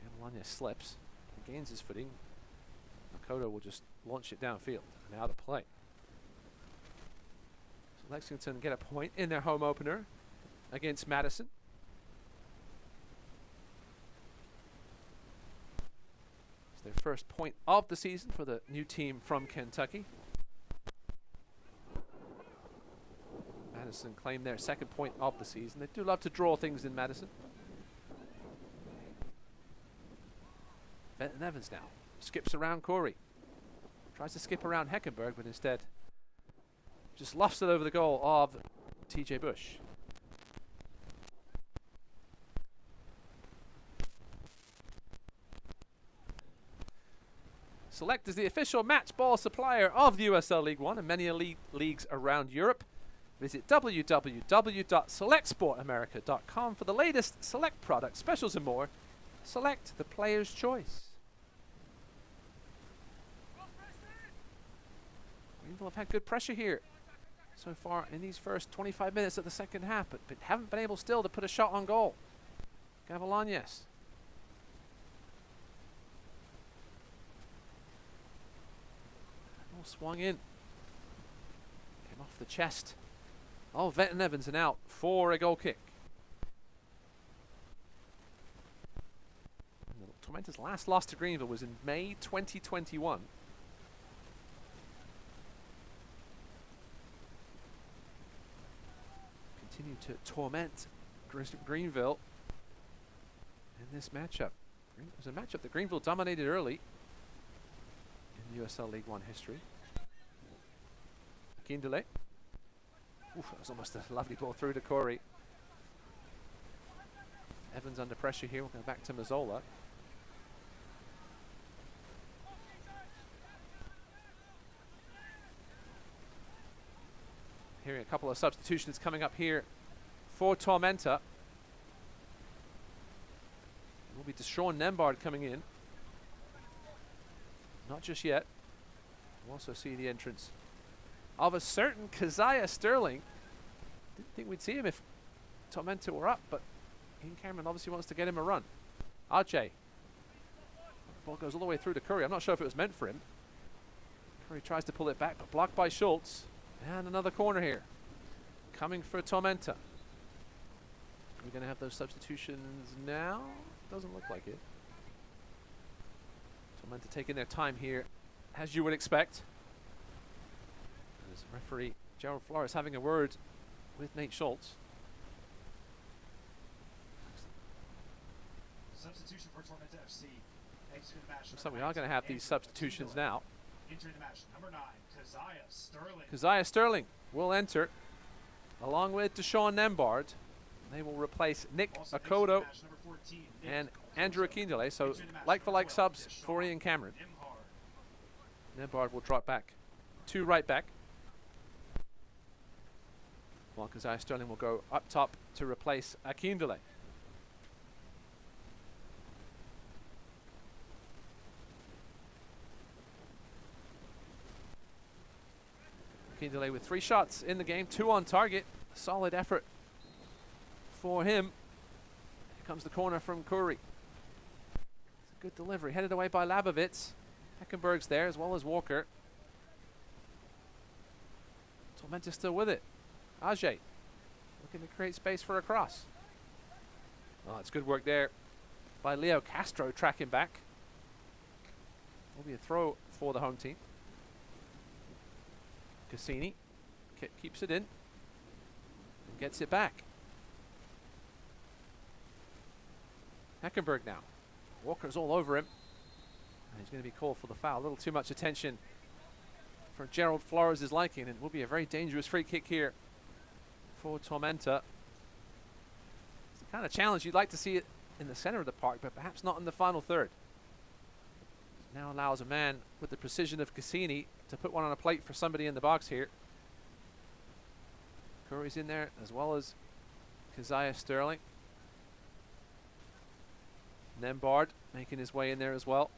Avalanya slips, gains his footing. Makoto will just launch it downfield and out of play. So Lexington get a point in their home opener against Madison. It's their first point of the season for the new team from Kentucky. Madison claimed their second point of the season. They do love to draw things in Madison. Benton Evans now skips around Corey. Tries to skip around Heckenberg, but instead just lofts it over the goal of TJ Bush. Select is the official match ball supplier of the USL League One and many elite leagues around Europe. Visit www.selectsportamerica.com for the latest Select products, specials and more. Select, the player's choice. Greenville have had good pressure here so far in these first 25 minutes of the second half, but haven't been able still to put a shot on goal. Gavilanes. All swung in. Came off the chest. Oh, Benton Evans and out for a goal kick. Tormenta's last loss to Greenville was in May 2021. Continue to torment Greenville in this matchup. It was a matchup that Greenville dominated early in USL League One history. Kindele. Oof, that was almost a lovely ball through to Corey. Evans under pressure here. We'll go back to Mazzola. Hearing a couple of substitutions coming up here for Tormenta. It will be Deshaun Nembard coming in. Not just yet. We'll also see the entrance of a certain Keziah Sterling. Didn't think we'd see him if Tormenta were up, but Ian Cameron obviously wants to get him a run. Ajay. Ball goes all the way through to Curry. I'm not sure if it was meant for him. Curry tries to pull it back, but blocked by Schultz. And another corner here. Coming for Tormenta. We're going to have those substitutions now? Doesn't look like it. Tormenta taking their time here, as you would expect. As referee Gerald Flores having a word with Nate Schultz. Substitution for Tormenta FC. Exiting the match. Looks like we are going to have these substitutions now. Entering the match, number 9, Keziah Sterling. Keziah Sterling will enter, along with Deshaun Nembard. They will replace Nick Akoto and Andrew Akindele. So like-for-like subs for Ian Cameron. Nembard will drop back to right back, while Keziah Sterling will go up top to replace Akindele. Akindele with 3 shots in the game, 2 on target. Solid effort for him. Here comes the corner from Curry. It's a good delivery, headed away by Labovitz. Heckenberg's there as well as Walker. Tormenta still with it. Ajay looking to create space for a cross. Oh, it's good work there by Leo Castro, tracking back. Will be a throw for the home team. Cassini keeps it in and gets it back. Heckenberg now. Walker's all over him. And he's going to be called for the foul. A little too much attention for Gerald Flores' liking, and it will be a very dangerous free kick here for Tormenta. It's the kind of challenge you'd like to see it in the center of the park, but perhaps not in the final third. Now allows a man with the precision of Cassini to put one on a plate for somebody in the box here. Curry's in there as well as Keziah Sterling. Nembard making his way in there as well.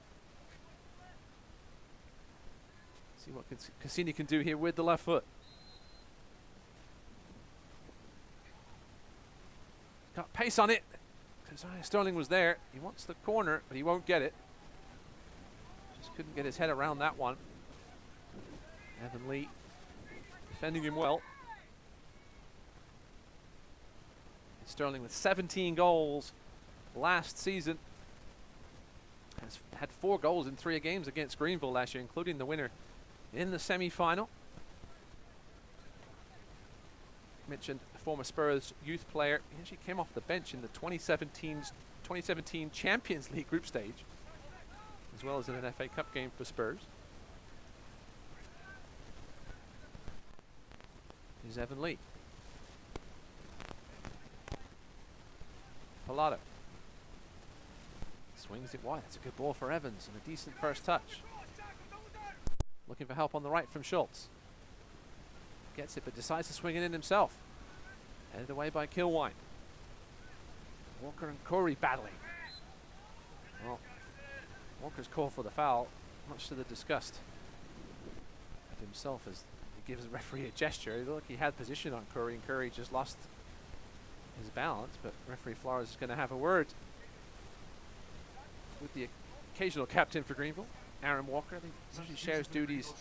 See what Cassini can do here with the left foot. Got pace on it. Keziah Sterling was there. He wants the corner, but he won't get it. Just couldn't get his head around that one. Evan Lee defending him well. Sterling with 17 goals last season. Has had 4 goals in 3 games against Greenville last year, including the winner in the semi-final. Mentioned a former Spurs youth player. He actually came off the bench in the 2017 Champions League group stage, as well as in an FA Cup game for Spurs. Here's Evan Lee. Pilato swings it wide. That's a good ball for Evans and a decent first touch. Looking for help on the right from Schultz. Gets it, but decides to swing it in himself. Headed away by Kilwine. Walker and Corey battling. Well, Walker's called for the foul, much to the disgust of himself, as he gives the referee a gesture. Look, he had position on Curry, and Curry just lost his balance, but referee Flores is going to have a word with the occasional captain for Greenville, Aaron Walker. I think he usually shares duties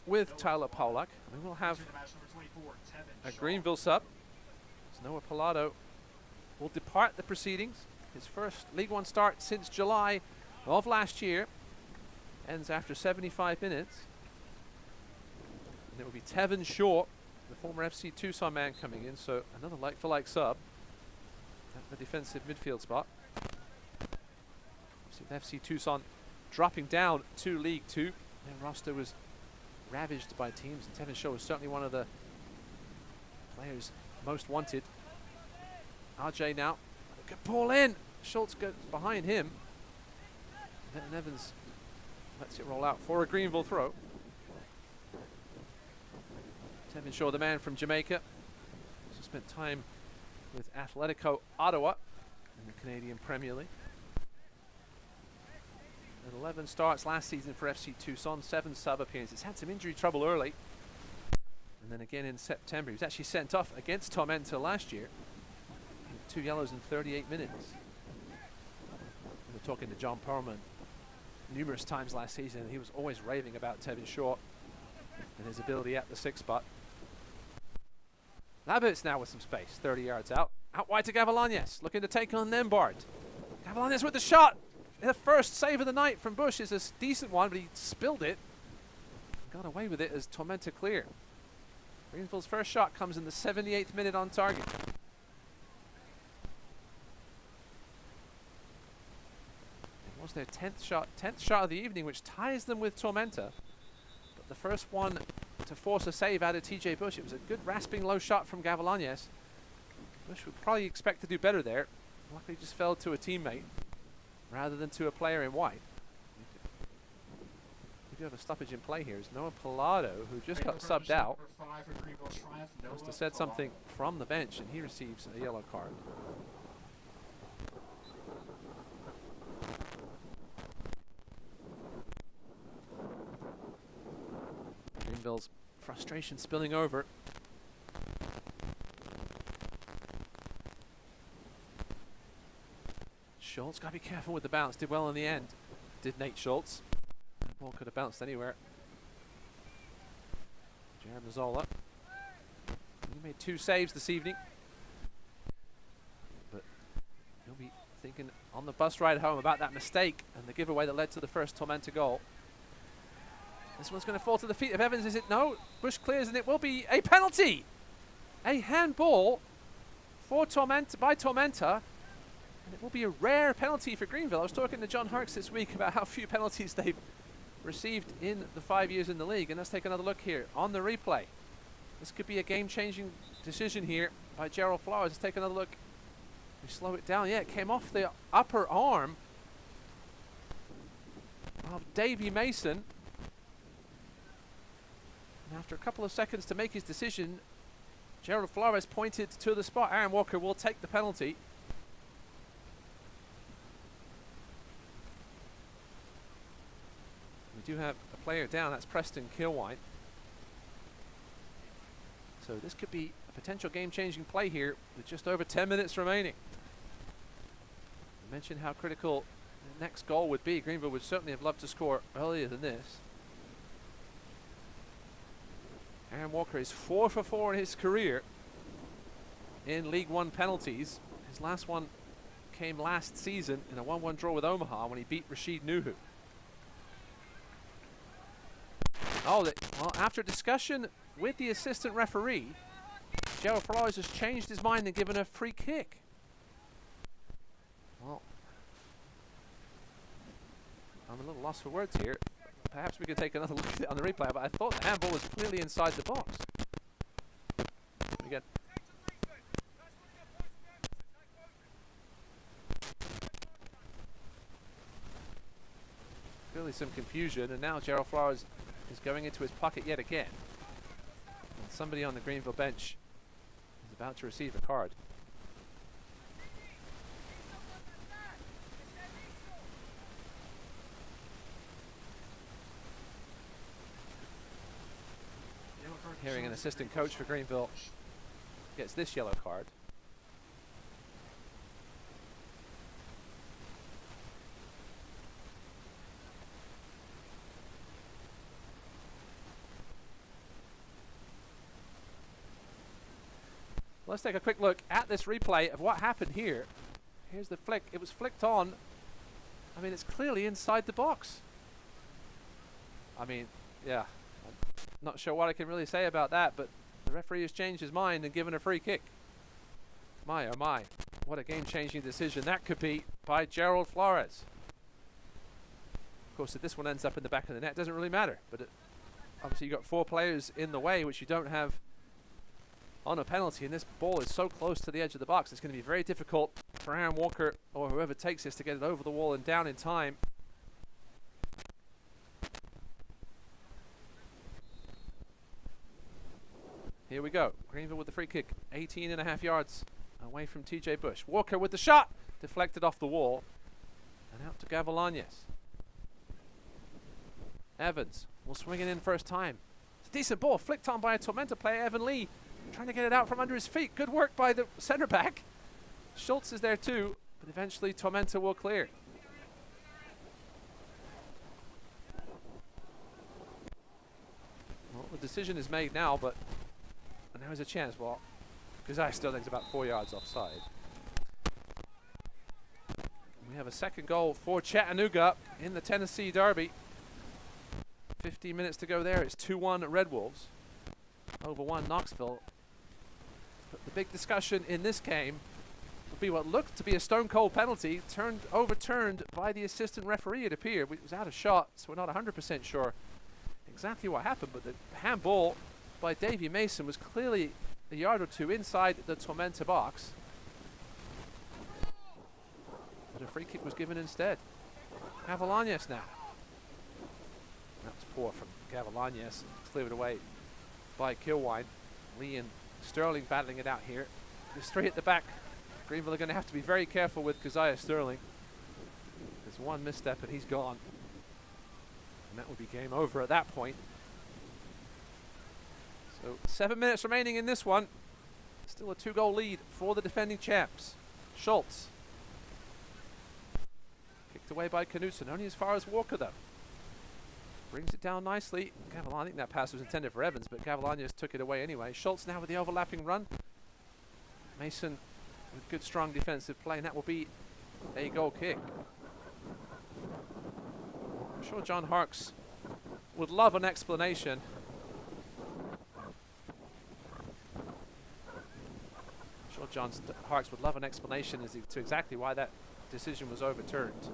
with Tyler Pollock. We will have a Greenville sub. So Noah Pilato will depart the proceedings. His first League One start since July of last year. Ends after 75 minutes. And it will be Tevin Shaw, the former FC Tucson man, coming in. So another like-for-like sub at the defensive midfield spot. With FC Tucson dropping down to League Two. Their roster was ravaged by teams, and Tevin Shaw was certainly one of the players most wanted. RJ now. Good ball in. Schultz goes behind him. And Evans lets it roll out for a Greenville throw. Tevin Shaw, the man from Jamaica, also spent time with Atletico Ottawa in the Canadian Premier League. And 11 starts last season for FC Tucson, 7 sub appearances. Had some injury trouble early, and then again in September. He was actually sent off against Tormenta last year with 2 yellows in 38 minutes. We were talking to John Perlman numerous times last season, and he was always raving about Tevin Shaw and his ability at the 6 spot. Labbits now with some space, 30 yards out. Out wide to Gavilanes, looking to take on Nembard. Gavilanes with the shot. The first save of the night from Bush is a decent one, but he spilled it. Got away with it as Tormenta clear. Greenville's first shot comes in the 78th minute on target. It was their 10th shot of the evening, which ties them with Tormenta. But the first one to force a save out of TJ Bush. It was a good rasping low shot from Gavilanes. Bush would probably expect to do better there. Luckily just fell to a teammate rather than to a player in white. We do have a stoppage in play here. It's Noah Pilado, who just got subbed out. Must have said something from the bench, and he receives a yellow card. Greenville's frustration spilling over. Schultz got to be careful with the bounce. Did well in the end. Did Nate Schultz. That ball could have bounced anywhere. Jared Mazzola. He made 2 saves this evening. But he'll be thinking on the bus ride home about that mistake and the giveaway that led to the first Tormenta goal. This one's going to fall to the feet of Evans, is it? No. Bush clears, and it will be a penalty. A handball for Tormenta, by Tormenta. And it will be a rare penalty for Greenville. I was talking to John Harks this week about how few penalties they've received in the 5 years in the league. And let's take another look here on the replay. This could be a game-changing decision here by Gerald Flowers. Let's take another look. We slow it down. Yeah, it came off the upper arm of Davy Mason. And after a couple of seconds to make his decision, Gerald Flores pointed to the spot. Aaron Walker will take the penalty. We do have a player down. That's Preston Kilwine. So this could be a potential game-changing play here with just over 10 minutes remaining. I mentioned how critical the next goal would be. Greenville would certainly have loved to score earlier than this. Aaron Walker is 4 for 4 in his career in League One penalties. His last one came last season in a 1-1 draw with Omaha when he beat Rashid Nuhu. Oh, well, after discussion with the assistant referee, Gerald Flores has changed his mind and given a free kick. Well, I'm a little lost for words here. Perhaps we could take another look at it on the replay, but I thought the handball was clearly inside the box. We get clearly some confusion, and now Gerald Flores is going into his pocket yet again. And somebody on the Greenville bench is about to receive a card. Hearing an assistant coach for Greenville gets this yellow card. Let's take a quick look at this replay of what happened here. Here's the flick. It was flicked on. I mean, it's clearly inside the box. I mean, yeah. I'm not sure what I can really say about that, but the referee has changed his mind and given a free kick. My, oh my. What a game-changing decision that could be by Gerald Flores. Of course, if this one ends up in the back of the net, it doesn't really matter. But obviously, you've got 4 players in the way, which you don't have on a penalty, and this ball is so close to the edge of the box, it's going to be very difficult for Aaron Walker or whoever takes this to get it over the wall and down in time. Here we go. Greenville with the free kick. 18.5 yards away from TJ Bush. Walker with the shot. Deflected off the wall. And out to Gavilanes. Evans will swing it in first time. It's a decent ball. Flicked on by a Tormenta player, Evan Lee. Trying to get it out from under his feet. Good work by the centre back. Schultz is there too. But eventually Tormenta will clear. Well, the decision is made now, but there is a chance. Well, Gazai still thinks about 4 yards offside. We have a second goal for Chattanooga in the Tennessee Derby. 15 minutes to go there. It's 2-1 Red Wolves over 1 Knoxville. But the big discussion in this game will be what looked to be a stone cold penalty overturned by the assistant referee, it appeared. It was out of shot, so we're not 100% sure exactly what happened, but the handball by Davy Mason was clearly a yard or two inside the Tormenta box. But a free kick was given instead. Gavilanes now. That was poor from Gavilanes. Cleared away by Kilwine. Lee and Sterling battling it out here. There's 3 at the back. Greenville are going to have to be very careful with Keziah Sterling. There's one misstep and he's gone. And that would be game over at that point. So 7 minutes remaining in this one. Still a 2-goal lead for the defending champs. Schultz. Kicked away by Knutson, only as far as Walker though. Brings it down nicely. I think that pass was intended for Evans, but Gavilanes took it away anyway. Schultz now with the overlapping run. Mason with good strong defensive play, and that will be a goal kick. I'm sure John Harkes would love an explanation. I'm sure John Harkes would love an explanation as to exactly why that decision was overturned.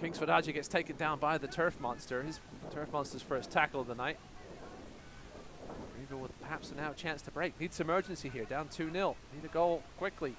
Kingsford Adji gets taken down by the Turf Monster. His Turf Monster's first tackle of the night. Greenville with perhaps now a chance to break. Needs some urgency here, down 2-0. Need a goal quickly.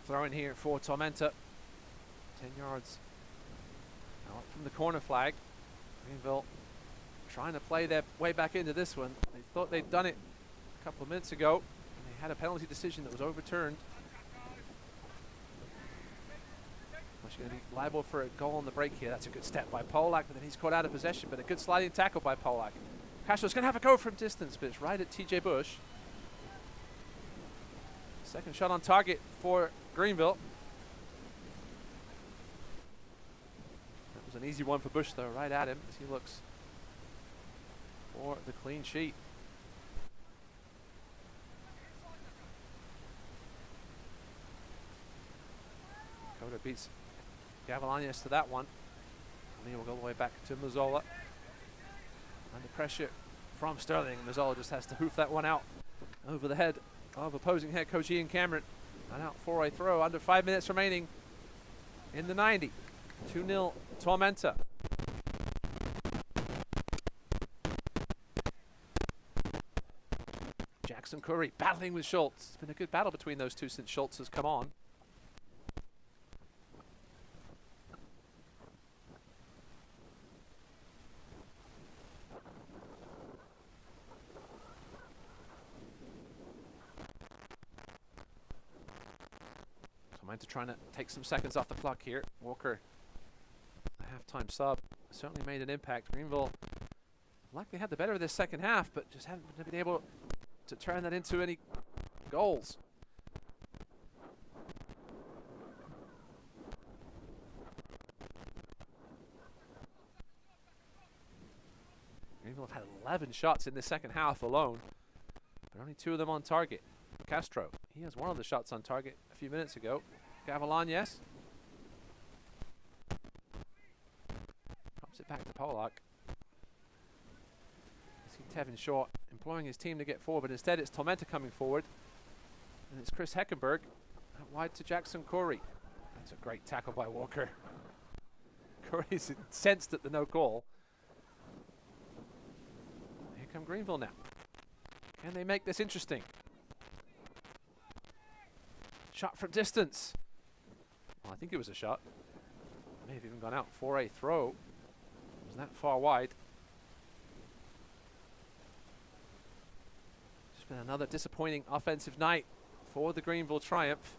Throw in here for Tormenta. 10 yards out from the corner flag. Greenville trying to play their way back into this one. They thought they'd done it a couple of minutes ago, and they had a penalty decision that was overturned. She's going to be liable for a goal on the break here. That's a good step by Polak, but then he's caught out of possession, but a good sliding tackle by Polak. Castro's going to have a go from distance, but it's right at TJ Bush. Second shot on target for Greenville. That was an easy one for Bush though, right at him as he looks for the clean sheet. Dakota beats Gavilanes to that one. And he will go all the way back to Mazzola. Under pressure from Sterling. Mazzola just has to hoof that one out over the head of opposing head coach Ian Cameron. And out for a throw. Under 5 minutes remaining in the 90. 2-0 Tormenta. Jackson Curry battling with Schultz. It's been a good battle between those two since Schultz has come on. Tormenta trying to take some seconds off the clock here. Walker, the halftime sub, certainly made an impact. Greenville likely had the better of this second half, but just haven't been able to turn that into any goals. Greenville have had 11 shots in the second half alone, but only 2 of them on target. Castro, he has one of the shots on target a few minutes ago. Gavilan, yes. Drops it back to Polak. I see Tevin Shaw employing his team to get forward, but instead it's Tormenta coming forward. And it's Chris Heckenberg out wide to Jackson Corey. That's a great tackle by Walker. Corey's incensed at the no call. Here come Greenville now. Can they make this interesting? Shot from distance. Well, I think it was a shot. May have even gone out for a throw. Was that far wide? It's been another disappointing offensive night for the Greenville Triumph.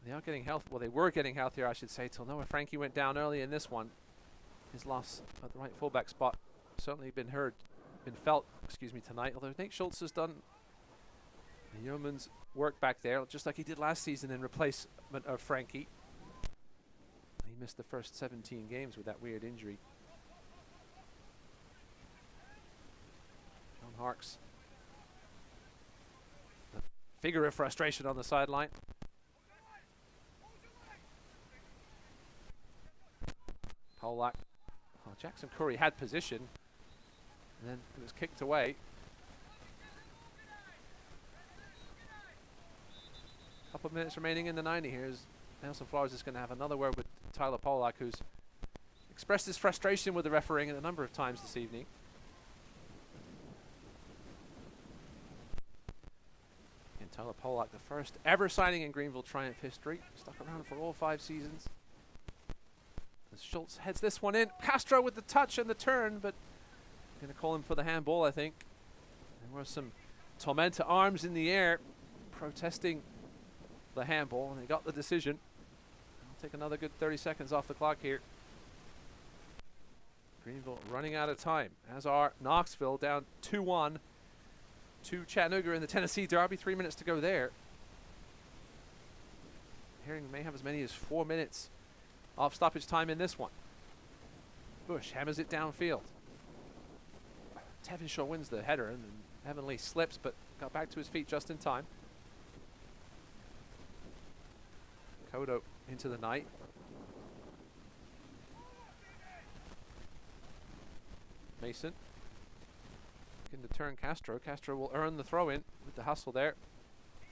They are getting healthy. Well, they were getting healthier, I should say, till Noah Frankie went down early in this one. His loss at the right fullback spot certainly been felt, tonight. Although Nate Schultz has done the yeoman's work back there, just like he did last season in replacement of Frankie. He missed the first 17 games with that weird injury. John Harks, the figure of frustration on the sideline. Polak. Oh, Jackson Curry had position, and then it was kicked away. Couple of minutes remaining in the 90 here. Nelson Flowers is going to have another word with Tyler Polak, who's expressed his frustration with the refereeing a number of times this evening. And Tyler Polak, the first ever signing in Greenville Triumph history, stuck around for all 5 seasons. As Schultz heads this one in. Castro with the touch and the turn, but going to call him for the handball, I think. There were some Tormenta arms in the air protesting the handball, and they got the decision. I'll take another good 30 seconds off the clock here. Greenville running out of time, as are Knoxville, down 2-1 to Chattanooga in the Tennessee Derby. 3 minutes to go there. Herring may have as many as 4 minutes off stoppage time in this one. Bush hammers it downfield. Tevin Shaw wins the header, and Heavenly slips, but got back to his feet just in time. Kodo into the night. Mason looking to turn Castro. Castro will earn the throw in with the hustle there.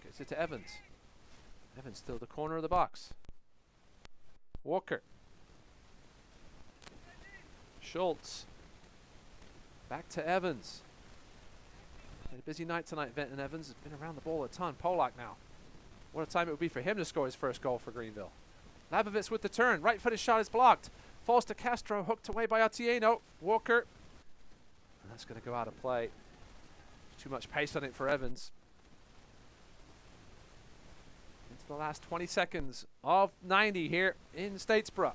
Gets it to Evans. Evans still the corner of the box. Walker. Schultz. Back to Evans. Had a busy night tonight, Venton Evans has been around the ball a ton. Polak now. What a time it would be for him to score his first goal for Greenville. Labovitz with the turn. Right-footed shot is blocked. Falls to Castro, hooked away by Otieno. Walker. And that's going to go out of play. Too much pace on it for Evans. Into the last 20 seconds of 90 here in Statesboro.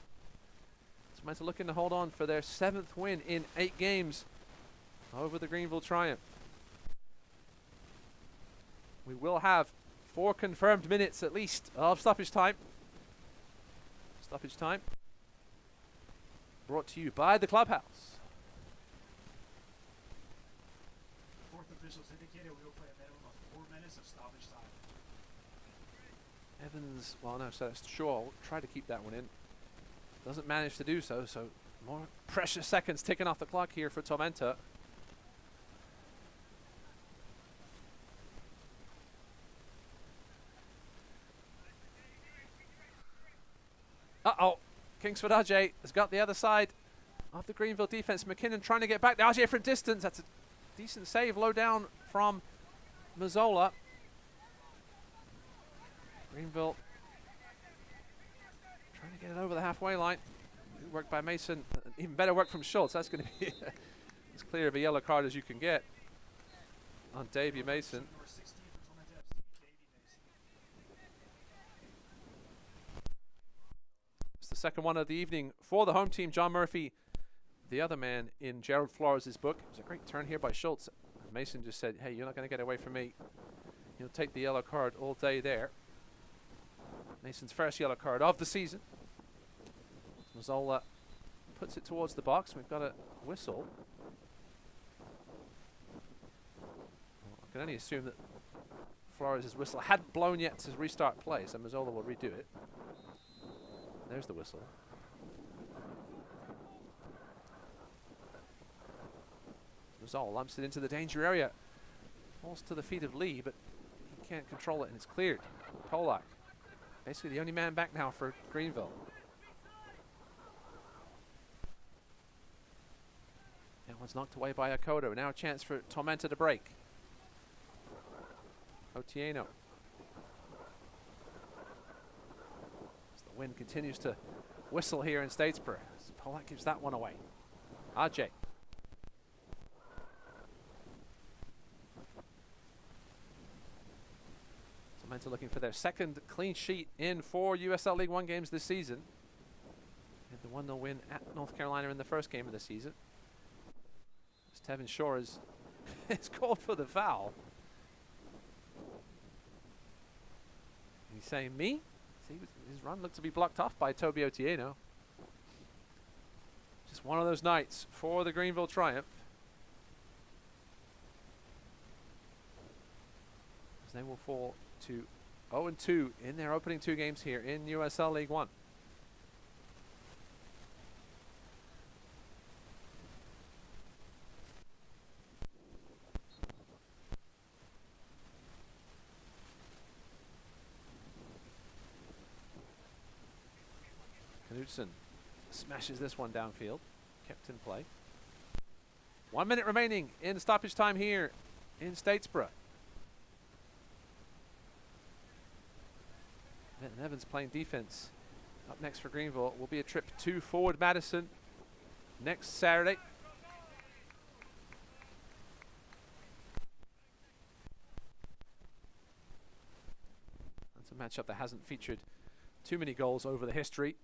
Tormenta looking to hold on for their 7th win in 8 games over the Greenville Triumph. We will have 4 confirmed minutes at least of stoppage time. Stoppage time brought to you by the Clubhouse. Fourth officials indicated we will play a minimum of 4 minutes of stoppage time. Evans, well no, so that's Shaw. Try to keep that one in. Doesn't manage to do so, so more precious seconds ticking off the clock here for Tormenta. Uh-oh. Kingsford Ajay has got the other side of the Greenville defense. McKinnon trying to get back. Now Ajay from distance. That's a decent save low down from Mazzola. Greenville trying to get it over the halfway line. Good work by Mason. Even better work from Schultz. That's going to be as clear of a yellow card as you can get on Davey Mason. It's the second one of the evening for the home team. John Murphy, the other man in Gerald Flores' book. It was a great turn here by Schultz. Mason just said, hey, you're not going to get away from me. He'll take the yellow card all day there. Mason's first yellow card of the season. Mazzola puts it towards the box. We've got a whistle. can only assume that Flores' whistle hadn't blown yet to restart play, so Mazzola will redo it. There's the whistle. Mazzola lumps it into the danger area. Falls to the feet of Lee, but he can't control it, and it's cleared. Polak, basically the only man back now for Greenville. That one's knocked away by Akoto. Now a chance for Tormenta to break. Otieno. As the wind continues to whistle here in Statesboro. Polak gives that one away. RJ. Tormenta looking for their second clean sheet in 4 USL League One games this season. And the 1-0 win at North Carolina in the first game of the season. As Tevin Shore is called for the foul. He's saying, me? See, his run looked to be blocked off by Toby Otieno. Just one of those nights for the Greenville Triumph. As they will fall to 0-2 in their opening 2 games here in USL League One. Knudsen smashes this one downfield. Kept in play. 1 minute remaining in stoppage time here in Statesboro. Benton Evans playing defense. Up next for Greenville will be a trip to Forward Madison next Saturday. That's a matchup that hasn't featured too many goals over the history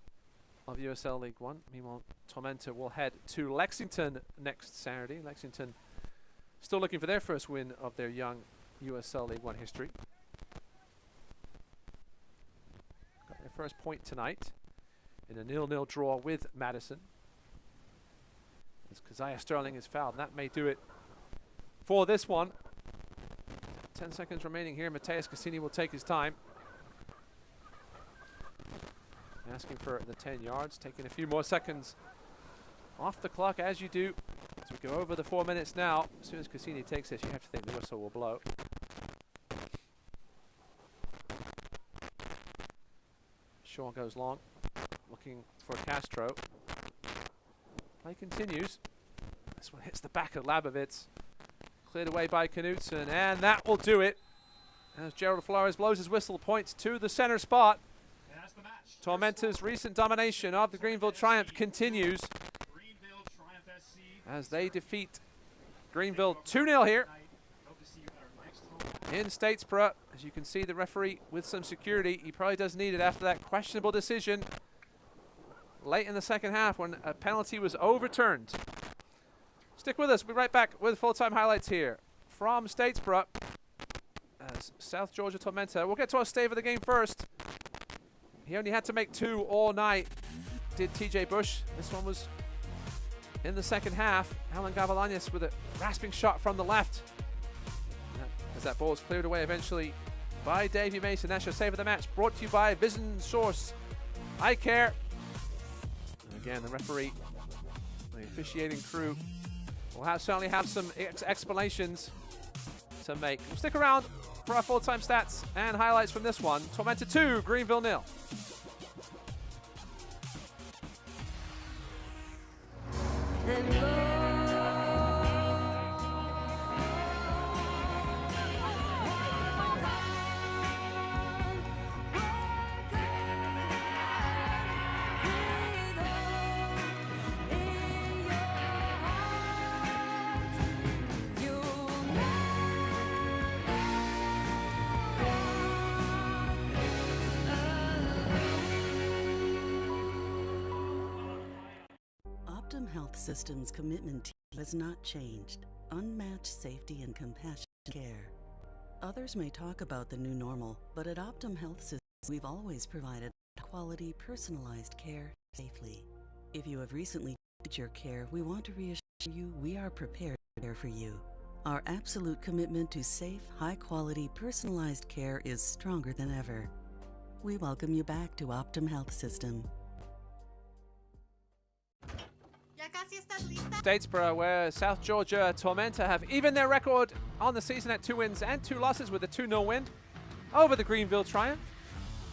of USL League One. Meanwhile, Tormenta will head to Lexington next Saturday. Lexington still looking for their first win of their young USL League One history. Got their first point tonight in a 0-0 draw with Madison. As Keziah Sterling is fouled, and that may do it for this one. 10 seconds remaining here. Mateus Cassini will take his time. Asking for the 10 yards, taking a few more seconds off the clock as you do. As we go over the 4 minutes now, as soon as Cassini takes this, you have to think the whistle will blow. Shaw goes long, looking for Castro. Play continues. This one hits the back of Labovitz. Cleared away by Knudsen, and that will do it. As Gerald Flores blows his whistle, points to the center spot. Tormenta's recent domination of the Greenville Triumph continues as they defeat Greenville 2-0 here in Statesboro. As you can see, the referee with some security. He probably does need it after that questionable decision late in the second half when a penalty was overturned. Stick with us. We'll be right back with full-time highlights here from Statesboro as South Georgia Tormenta. We'll get to our stave of the game first. He only had to make 2 all night, did TJ Bush. This one was in the second half. Alan Gavalanes with a rasping shot from the left. As that ball is cleared away eventually by Davey Mason. That's your save of the match, brought to you by Vision Source Eye Care. And again, the referee, the officiating crew, will certainly have some explanations to make. We'll stick around for our full-time stats and highlights from this one. Tormenta 2, Greenville 0. Optum Health System's commitment has not changed. Unmatched safety and compassionate care. Others may talk about the new normal, but at Optum Health Systems, we've always provided quality, personalized care safely. If you have recently needed your care, we want to reassure you we are prepared to care for you. Our absolute commitment to safe, high-quality, personalized care is stronger than ever. We welcome you back to Optum Health System. Statesboro, where South Georgia Tormenta have evened their record on the season at 2 wins and 2 losses with a 2-0 win over the Greenville Triumph.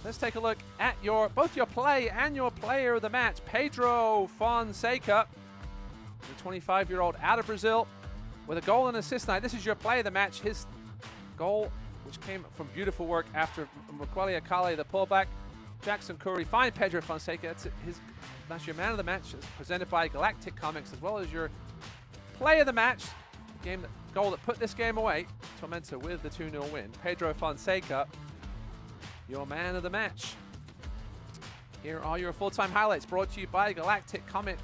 Let's take a look at both your play and your player of the match. Pedro Fonseca, the 25-year-old out of Brazil, with a goal and assist night. This is your play of the match. His goal, which came from beautiful work after Makweli Akale, the pullback. Jackson Curry, fine Pedro Fonseca. That's your man of the match, presented by Galactic Comics, as well as your play of the match. Goal that put this game away. Tormenta with the 2-0 win. Pedro Fonseca, your man of the match. Here are your full-time highlights brought to you by Galactic Comics.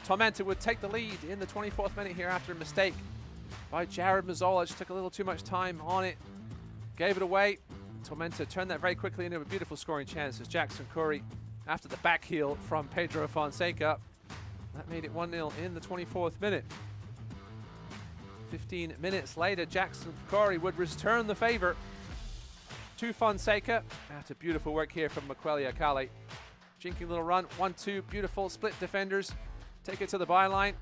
Tormenta would take the lead in the 24th minute here after a mistake by Jared Mazzola. Just took a little too much time on it. Gave it away. Tormenta turned that very quickly into a beautiful scoring chance as Jackson Curry, after the back heel from Pedro Fonseca, that made it 1-0 in the 24th minute. 15 minutes later, Jackson Curry would return the favor to Fonseca after beautiful work here from Makweli Akale. Jinky little run, 1-2, beautiful split defenders. Take it to the byline,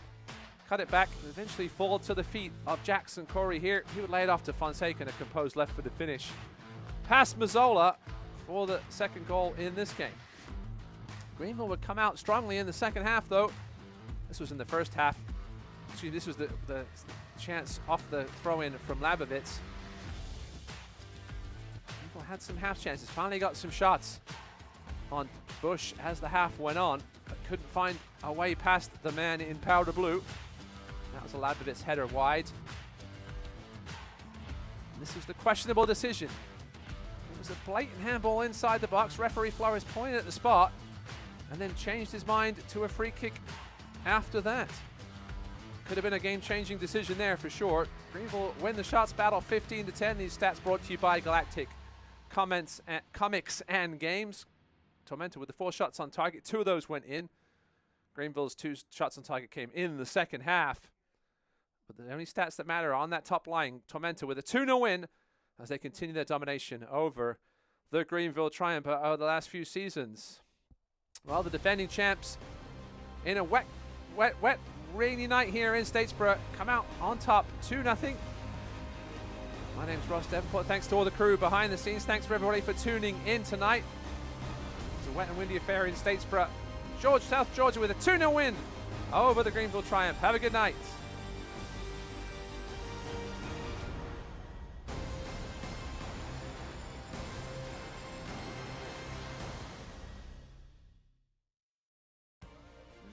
cut it back, and eventually fall to the feet of Jackson Curry here. He would lay it off to Fonseca and a composed left-footed finish past Mazzola for the second goal in this game. Greenville would come out strongly in the second half, though. This was in the first half. Actually, this was the chance off the throw-in from Labovitz. Greenville had some half chances. Finally got some shots on Bush as the half went on, but couldn't find a way past the man in powder blue. That was a Labovitz header wide. And this was the questionable decision. It was a blatant handball inside the box. Referee Flores pointed at the spot and then changed his mind to a free kick after that. Could have been a game-changing decision there for sure. Greenville win the shots battle 15-10. These stats brought to you by Galactic Comics and Games. Tormenta with the 4 shots on target. 2 of those went in. Greenville's 2 shots on target came in the second half. But the only stats that matter on that top line, Tormenta with a 2-0 win as they continue their domination over the Greenville Triumph over the last few seasons. Well, the defending champs, in a wet, rainy night here in Statesboro, come out on top 2-0. My name's Ross Davenport. Thanks to all the crew behind the scenes. Thanks for everybody for tuning in tonight. It's a wet and windy affair in Statesboro. South Georgia with a 2-0 win over the Greenville Triumph. Have a good night.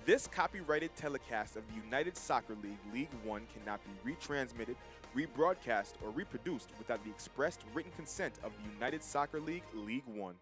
This copyrighted telecast of the United Soccer League League One cannot be retransmitted, rebroadcast, or reproduced without the expressed written consent of the United Soccer League League One.